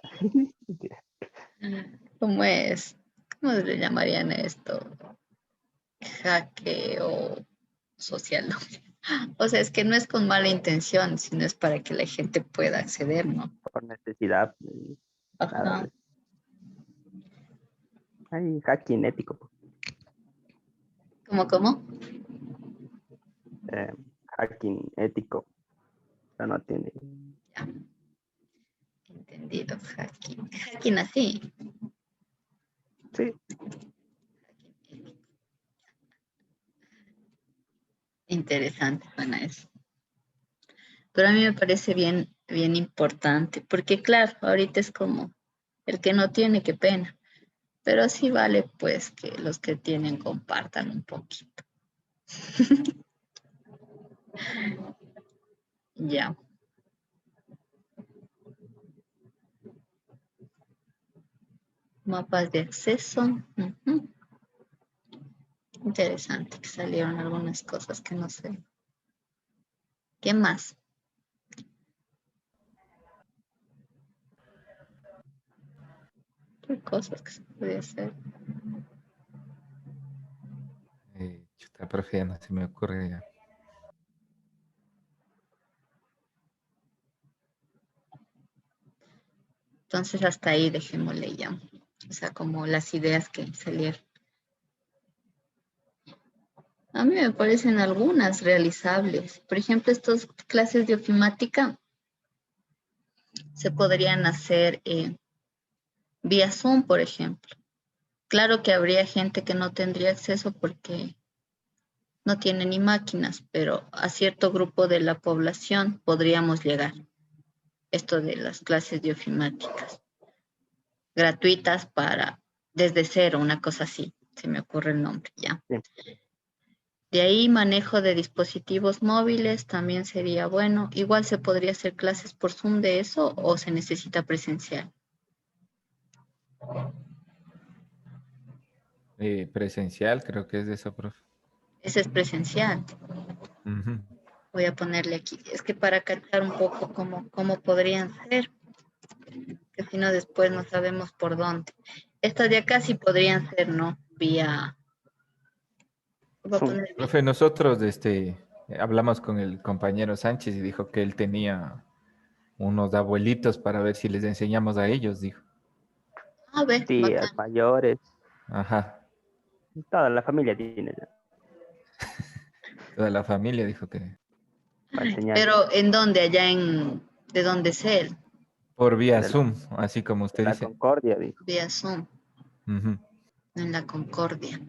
¿Cómo es? ¿Cómo le llamarían esto? Hackeo social, ¿no? O sea, es que no es con mala intención, sino es para que la gente pueda acceder, ¿no? Por necesidad, nada Ajá. de hay hacking ético, pues. ¿Cómo? Eh, hacking ético, pero no tiene. Ya, entendido. Hacking. Hacking así. Sí, Interesante, suena eso. Pero a mí me parece bien, bien importante, porque claro, ahorita es como el que no tiene, qué pena. Pero sí vale pues que los que tienen compartan un poquito. Ya. Mapas de acceso. Ujú. Interesante que salieron algunas cosas que no sé. ¿Qué más? ¿Qué cosas que se puede hacer? Chuta, profe, ya no se me ocurre ya. Entonces hasta ahí dejémosle ya. O sea, como las ideas que salieron. A mí me parecen algunas realizables. Por ejemplo, estas clases de ofimática se podrían hacer vía Zoom, por ejemplo. Claro que habría gente que no tendría acceso porque no tiene ni máquinas, pero a cierto grupo de la población podríamos llegar. Esto de las clases de ofimáticas, gratuitas para desde cero, una cosa así, se me ocurre el nombre ya. Sí. De ahí manejo de dispositivos móviles también sería bueno. Igual se podría hacer clases por Zoom de eso o se necesita presencial. Presencial, creo que es de eso, profe. Ese es presencial. Ujú. Voy a ponerle aquí. Es que para cachar un poco cómo podrían ser, que si no después no sabemos por dónde. Estas de acá sí podrían ser, ¿no? Vía. Voy a Zoom. poner vía. Profe, nosotros hablamos con el compañero Sánchez y dijo que él tenía unos abuelitos para ver si les enseñamos a ellos, dijo. A ver, Tías bacán. mayores, Ajá, toda la familia tiene ya, toda la familia dijo que para enseñar Pero ¿en dónde? Allá ¿de dónde es él? por vía de la, Zoom, así como de usted la dice. Concordia, dijo. Vía Zoom, Ujú. en la Concordia.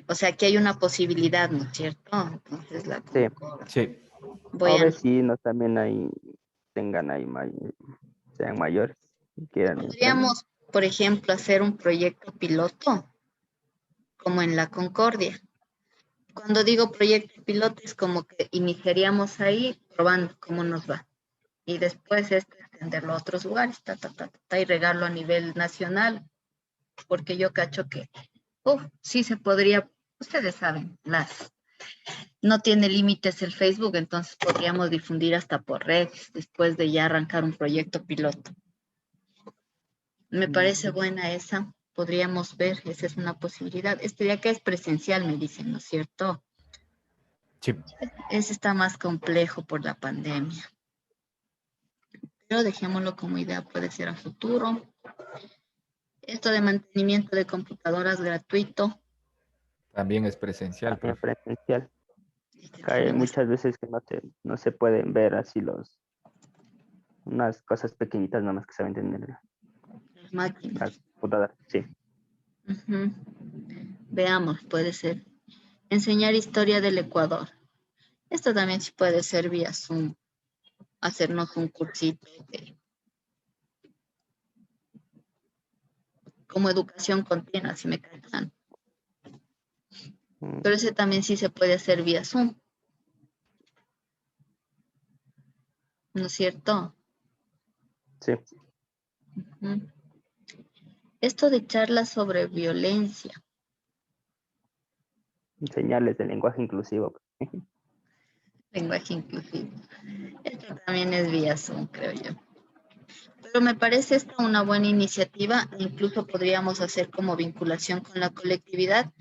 O sea, que hay una posibilidad, ¿no es cierto? Entonces la Sí, Concordia. Sí, Voy o a vecinos también ahí tengan ahí, sean mayores y quieran enseñar. Podríamos, por ejemplo, hacer un proyecto piloto, como en la Concordia. Cuando digo proyecto piloto es como que iniciaríamos ahí probando cómo nos va. Y después extenderlo a otros lugares, y regarlo a nivel nacional, porque yo cacho que, sí se podría, ustedes saben, no tiene límites el Facebook, entonces podríamos difundir hasta por redes después de ya arrancar un proyecto piloto. Me parece buena esa. Podríamos ver, esa es una posibilidad. Este de acá es presencial, me dicen, ¿no es cierto? sí. Ese está más complejo por la pandemia. Pero dejémoslo como idea, puede ser a futuro. Esto de mantenimiento de computadoras gratuito. También es presencial, También profe. presencial. Este Que hay también es muchas veces que no se pueden ver así unas cosas pequeñitas nomás que saben tener las máquinas. las computadoras. Sí, Ujú. Veamos, puede ser. Enseñar historia del Ecuador. Esto también sí puede ser vía Zoom. Hacernos un cursito de como educación continua, si me cachan. mm, Pero ese también sí se puede hacer vía Zoom, ¿no es cierto? sí. Ujú. Esto de charlas sobre violencia, Señales de lenguaje inclusivo. lenguaje inclusivo. Esto también es vía Zoom, creo yo. Pero me parece esta una buena iniciativa, incluso podríamos hacer como vinculación con la colectividad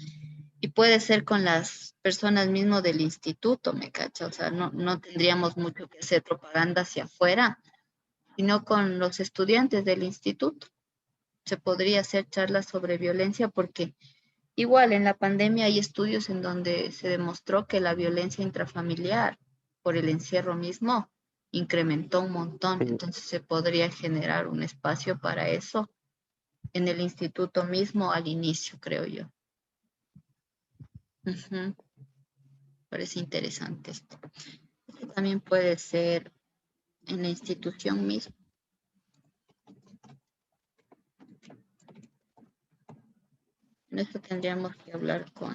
y puede ser con las personas mismo del instituto, me cacha, o sea, no tendríamos mucho que hacer propaganda hacia afuera, sino con los estudiantes del instituto. Se podría hacer charlas sobre violencia porque igual en la pandemia hay estudios en donde se demostró que la violencia intrafamiliar por el encierro mismo incrementó un montón, Sí, entonces se podría generar un espacio para eso en el instituto mismo al inicio, creo yo. Ujú. Parece interesante esto. Esto también puede ser en la institución misma. En esto tendríamos que hablar o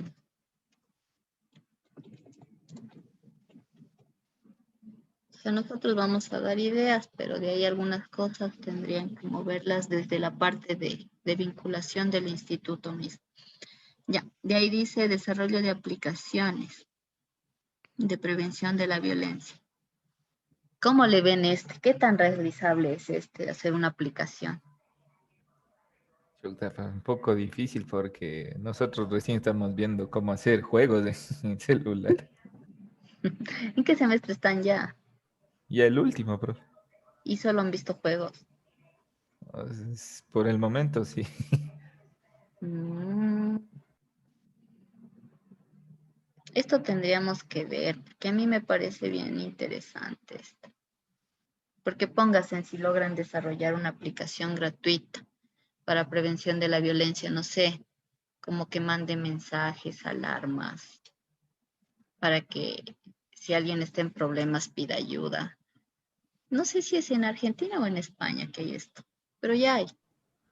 sea, nosotros vamos a dar ideas, pero de ahí algunas cosas tendrían que moverlas desde la parte de vinculación del instituto mismo. Ya, de ahí dice desarrollo de aplicaciones de prevención de la violencia. ¿Cómo le ven este? ¿Qué tan realizable es este hacer una aplicación? Chuta, un poco difícil porque nosotros recién estamos viendo cómo hacer juegos en celular. ¿En qué semestre están ya? Y el último, profe. Y solo han visto juegos. Por el momento, sí. Mm, Esto tendríamos que ver, porque a mí me parece bien interesante esto. Porque póngase en si logran desarrollar una aplicación gratuita para prevención de la violencia, no sé, como que mande mensajes, alarmas, para que si alguien está en problemas pida ayuda. No sé si es en Argentina o en España que hay esto, pero ya hay.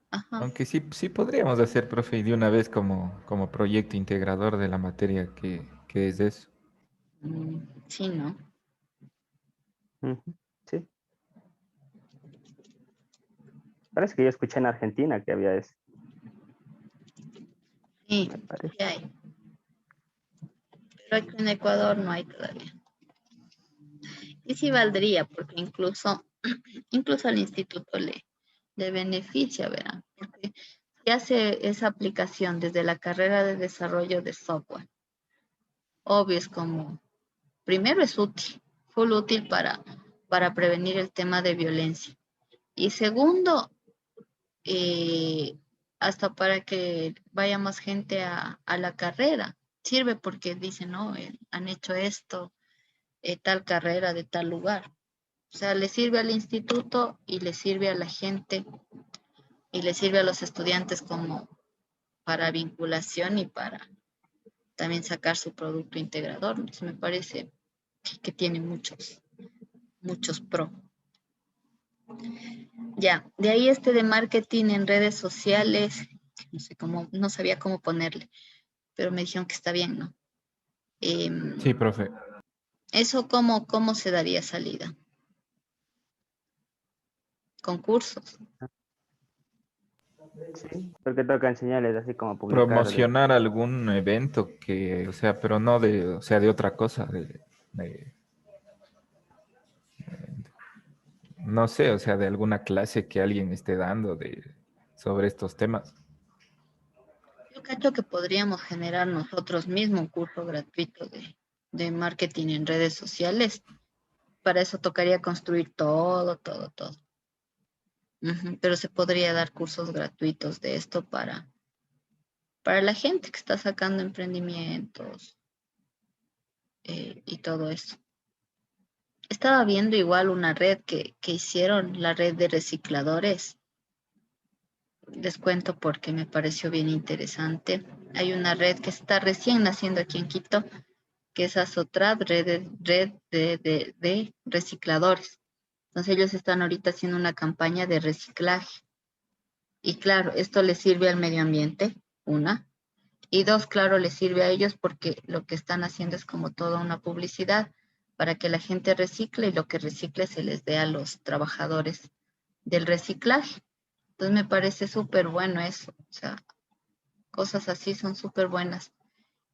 Ajá. Aunque sí, sí podríamos hacer, profe, y de una vez como proyecto integrador de la materia que es eso. Sí, ¿no? Ujú, sí, parece que yo escuché en Argentina que había eso, Sí, me parece. sí hay. Pero aquí en Ecuador no hay todavía. Y sí valdría, porque incluso al instituto le beneficia, verán, porque si hace esa aplicación desde la carrera de desarrollo de software, obvio es como, primero es útil, full útil para prevenir el tema de violencia. Y segundo, eh, hasta para que vaya más gente a la carrera. Sirve porque dicen, no, han hecho esto, tal carrera de tal lugar. O sea, le sirve al instituto y le sirve a la gente y le sirve a los estudiantes como para vinculación y para también sacar su producto integrador. Entonces me parece que tiene muchos pro. Ya, de ahí este de marketing en redes sociales, no sé cómo, no sabía cómo ponerle, pero me dijeron que está bien, ¿no? Sí, Em, profe. eso cómo se daría salida. Concursos. Sí, porque toca enseñarles así como publicar. Promocionar algún evento que, o sea, pero no de, o sea, de otra cosa, de- no sé, o sea, de alguna clase que alguien esté dando sobre estos temas. Yo cacho que podríamos generar nosotros mismos un curso gratuito de marketing en redes sociales. Para eso tocaría construir todo. Ujú. Pero se podría dar cursos gratuitos de esto para la gente que está sacando emprendimientos y todo eso. Estaba viendo igual una red que hicieron, la red de recicladores. Les cuento porque me pareció bien interesante. Hay una red que está recién naciendo aquí en Quito, que es Azotrad, red de recicladores. Entonces ellos están ahorita haciendo una campaña de reciclaje. Y claro, esto les sirve al medio ambiente, una. Y dos, claro, les sirve a ellos porque lo que están haciendo es como toda una publicidad para que la gente recicle y lo que recicle se les dé a los trabajadores del reciclaje. Entonces me parece súper bueno eso. O sea, cosas así son súper buenas.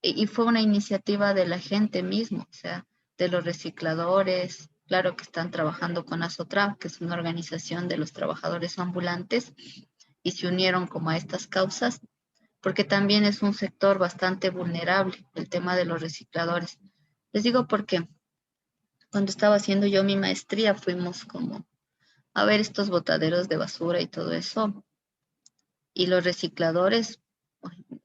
Y fue una iniciativa de la gente mismo, o sea, de los recicladores, claro que están trabajando con Asotrav, que es una organización de los trabajadores ambulantes, y se unieron como a estas causas, porque también es un sector bastante vulnerable, el tema de los recicladores. Les digo porque cuando estaba haciendo yo mi maestría fuimos como a ver estos botaderos de basura y todo eso, y los recicladores,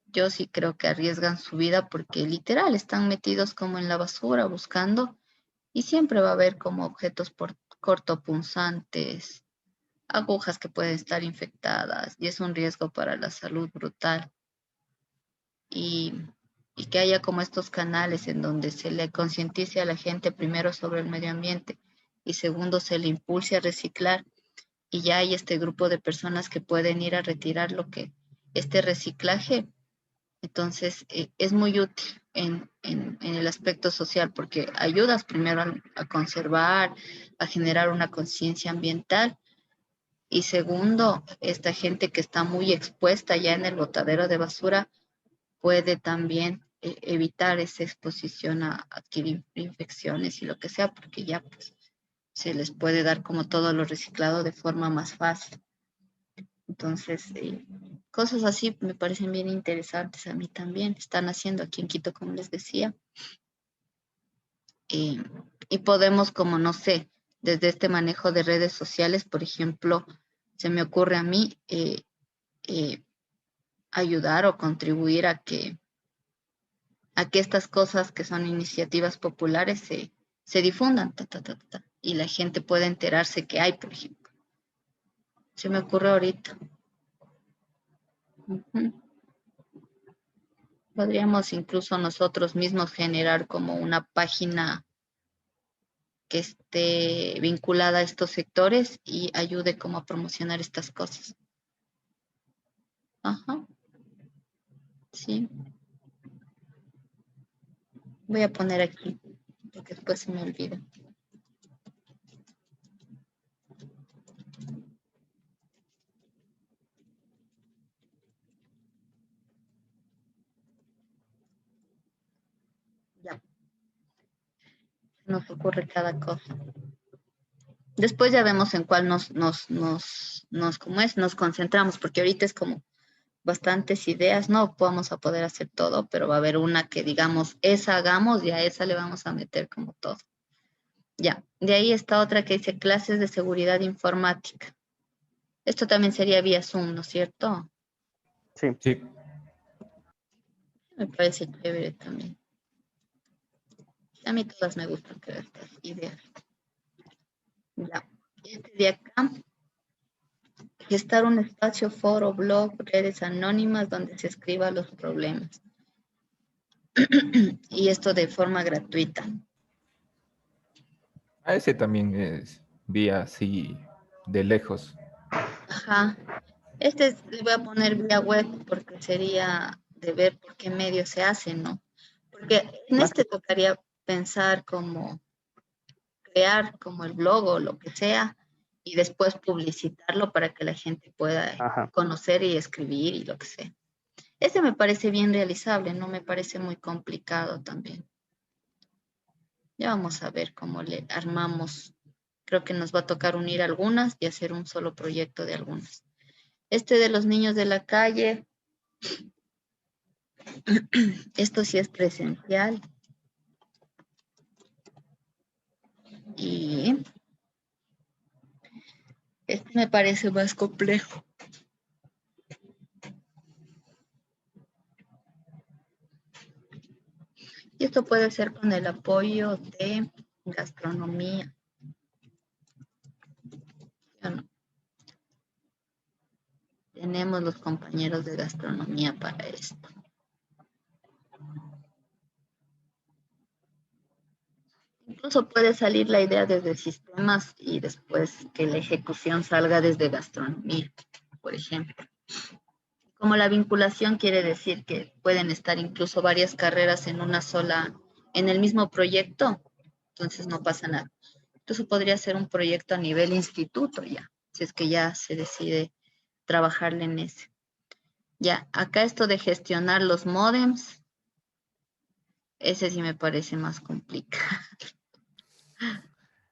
yo sí creo que arriesgan su vida porque literal están metidos como en la basura buscando y siempre va a haber como objetos cortopunzantes, agujas que pueden estar infectadas y es un riesgo para la salud brutal. Y, y que haya como estos canales en donde se le concientice a la gente primero sobre el medio ambiente y segundo se le impulse a reciclar y ya hay este grupo de personas que pueden ir a retirar lo que este reciclaje. Entonces, es muy útil en el aspecto social porque ayudas primero a conservar, a generar una conciencia ambiental y segundo, esta gente que está muy expuesta ya en el botadero de basura puede también evitar esa exposición a adquirir infecciones y lo que sea porque ya pues, se les puede dar como todo lo reciclado de forma más fácil. Entonces, cosas así me parecen bien interesantes a mí también. Están haciendo aquí en Quito, como les decía. eh, y podemos, como no sé, desde este manejo de redes sociales, por ejemplo, se me ocurre a mí eh, ayudar o contribuir a que estas cosas que son iniciativas populares se difundan y la gente pueda enterarse que hay, por ejemplo. Se me ocurre ahorita. Ujú. Podríamos incluso nosotros mismos generar como una página que esté vinculada a estos sectores y ayude como a promocionar estas cosas. Ajá, sí. Voy a poner aquí, porque después se me olvida. Ya. Nos ocurre cada cosa. Después ya vemos en cuál ¿cómo es? Nos concentramos, porque ahorita es como bastantes ideas, no vamos a poder hacer todo, pero va a haber una que digamos, esa hagamos y a esa le vamos a meter como todo. Ya, de ahí está otra que dice clases de seguridad informática. Esto también sería vía Zoom, ¿no es cierto? Sí, Sí. Me parece chévere también. A mí todas me gustan, creo, estas ideas. Ya, este de acá, gestar un espacio, foro, blog, redes anónimas donde se escriban los problemas. Y esto de forma gratuita. A ese también es vía así de lejos. Ajá. Le voy a poner vía web porque sería de ver por qué medio se hace, ¿no? Porque en más que, tocaría pensar como crear como el blog o lo que sea y después publicitarlo para que la gente pueda ajá, conocer y escribir y lo que sea. Ese me parece bien realizable, no me parece muy complicado también. Ya vamos a ver cómo le armamos. Creo que nos va a tocar unir algunas y hacer un solo proyecto de algunas. Este de los niños de la calle, esto sí es presencial. Y este me parece más complejo. Y esto puede ser con el apoyo de gastronomía. Bueno, tenemos los compañeros de gastronomía para esto. Incluso puede salir la idea desde sistemas y después que la ejecución salga desde gastronomía, por ejemplo. Como la vinculación quiere decir que pueden estar incluso varias carreras en una sola, en el mismo proyecto, entonces no pasa nada. Entonces podría ser un proyecto a nivel instituto ya, si es que ya se decide trabajarle en ese. Ya, acá esto de gestionar los módems, ese sí me parece más complicado.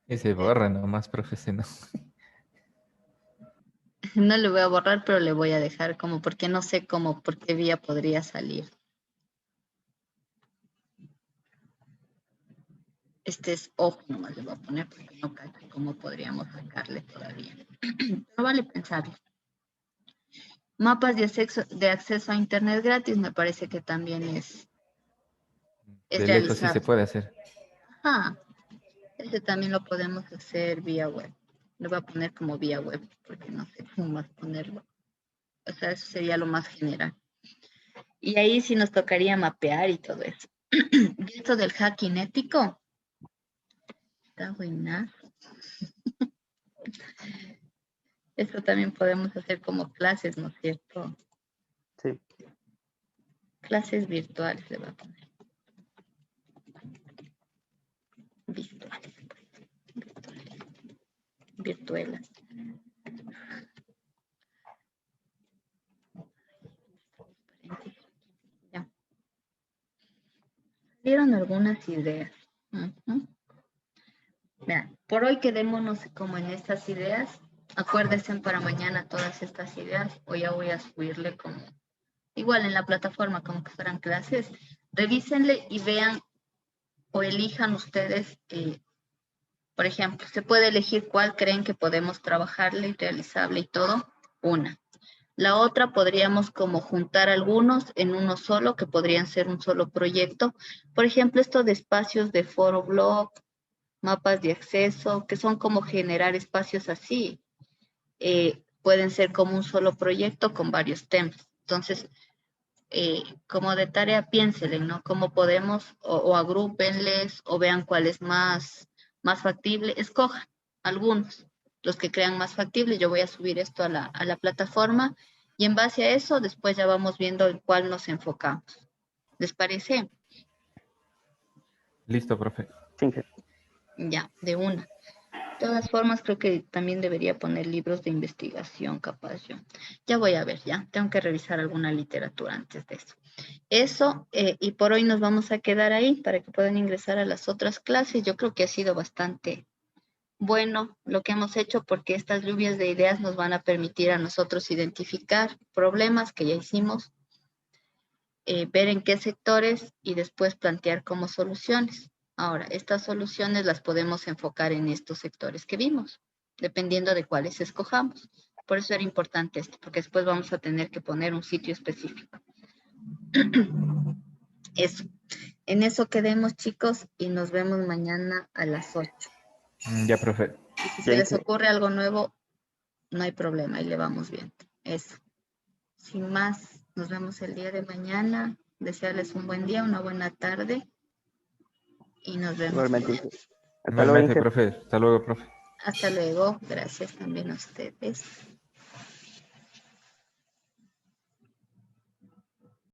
Ese borra nomás, profesional. No le voy a borrar, pero le voy a dejar como porque no sé cómo, por qué vía podría salir. Este es ojo, nomás le voy a poner porque no cacho cómo podríamos sacarle todavía. Pero vale pensarlo. Mapas de acceso a Internet gratis me parece que también es De lejos sí se realizable. puede hacer. Ajá, este también lo podemos hacer vía web. Lo voy a poner como vía web porque no sé cómo más ponerlo. O sea, eso sería lo más general. Y ahí sí nos tocaría mapear y todo eso. Y esto del hacking ético, está buena. Esto también podemos hacer como clases, ¿no es cierto? sí. Clases virtuales le voy a poner. Virtuales, virtuales, virtuelas. Ya. Dieron algunas ideas. Ujú. Vean, por hoy quedémonos como en estas ideas. Acuérdense para mañana todas estas ideas. Hoy ya voy a subirle como, igual en la plataforma, como que fueran clases. Revísenle y vean o elijan ustedes, por ejemplo, se puede elegir cuál creen que podemos trabajarle y realizable y todo. Una. La otra podríamos como juntar algunos en uno solo, que podrían ser un solo proyecto. Por ejemplo, esto de espacios de foro blog, mapas de acceso, que son como generar espacios así. Pueden ser como un solo proyecto con varios temas. Entonces, como de tarea, piénsenle, ¿no? Cómo podemos, o agrúpenles, o vean cuál es más factible, escojan algunos, los que crean más factible. Yo voy a subir esto a la plataforma y en base a eso, después ya vamos viendo en cuál nos enfocamos. ¿Les parece? Listo, profe. Sí, que- Ya, de una. De todas formas, creo que también debería poner libros de investigación, capaz yo. Ya voy a ver, ya. Tengo que revisar alguna literatura antes de eso. Eso, y por hoy nos vamos a quedar ahí para que puedan ingresar a las otras clases. Yo creo que ha sido bastante bueno lo que hemos hecho porque estas lluvias de ideas nos van a permitir a nosotros identificar problemas que ya hicimos, ver en qué sectores y después plantear como soluciones. Ahora, estas soluciones las podemos enfocar en estos sectores que vimos, dependiendo de cuáles escojamos. Por eso era importante esto, porque después vamos a tener que poner un sitio específico. Eso. En eso quedemos, chicos, y nos vemos mañana a las 8. Ya, profe. Y si se Bien, les ocurre algo nuevo, no hay problema, ahí le vamos viendo. Eso. Sin más, nos vemos el día de mañana. Desearles un buen día, una buena tarde y nos vemos. igualmente, Inge. Hasta luego, Igualmente, Inge. profe. Hasta luego, profe. Hasta luego. Gracias también a ustedes.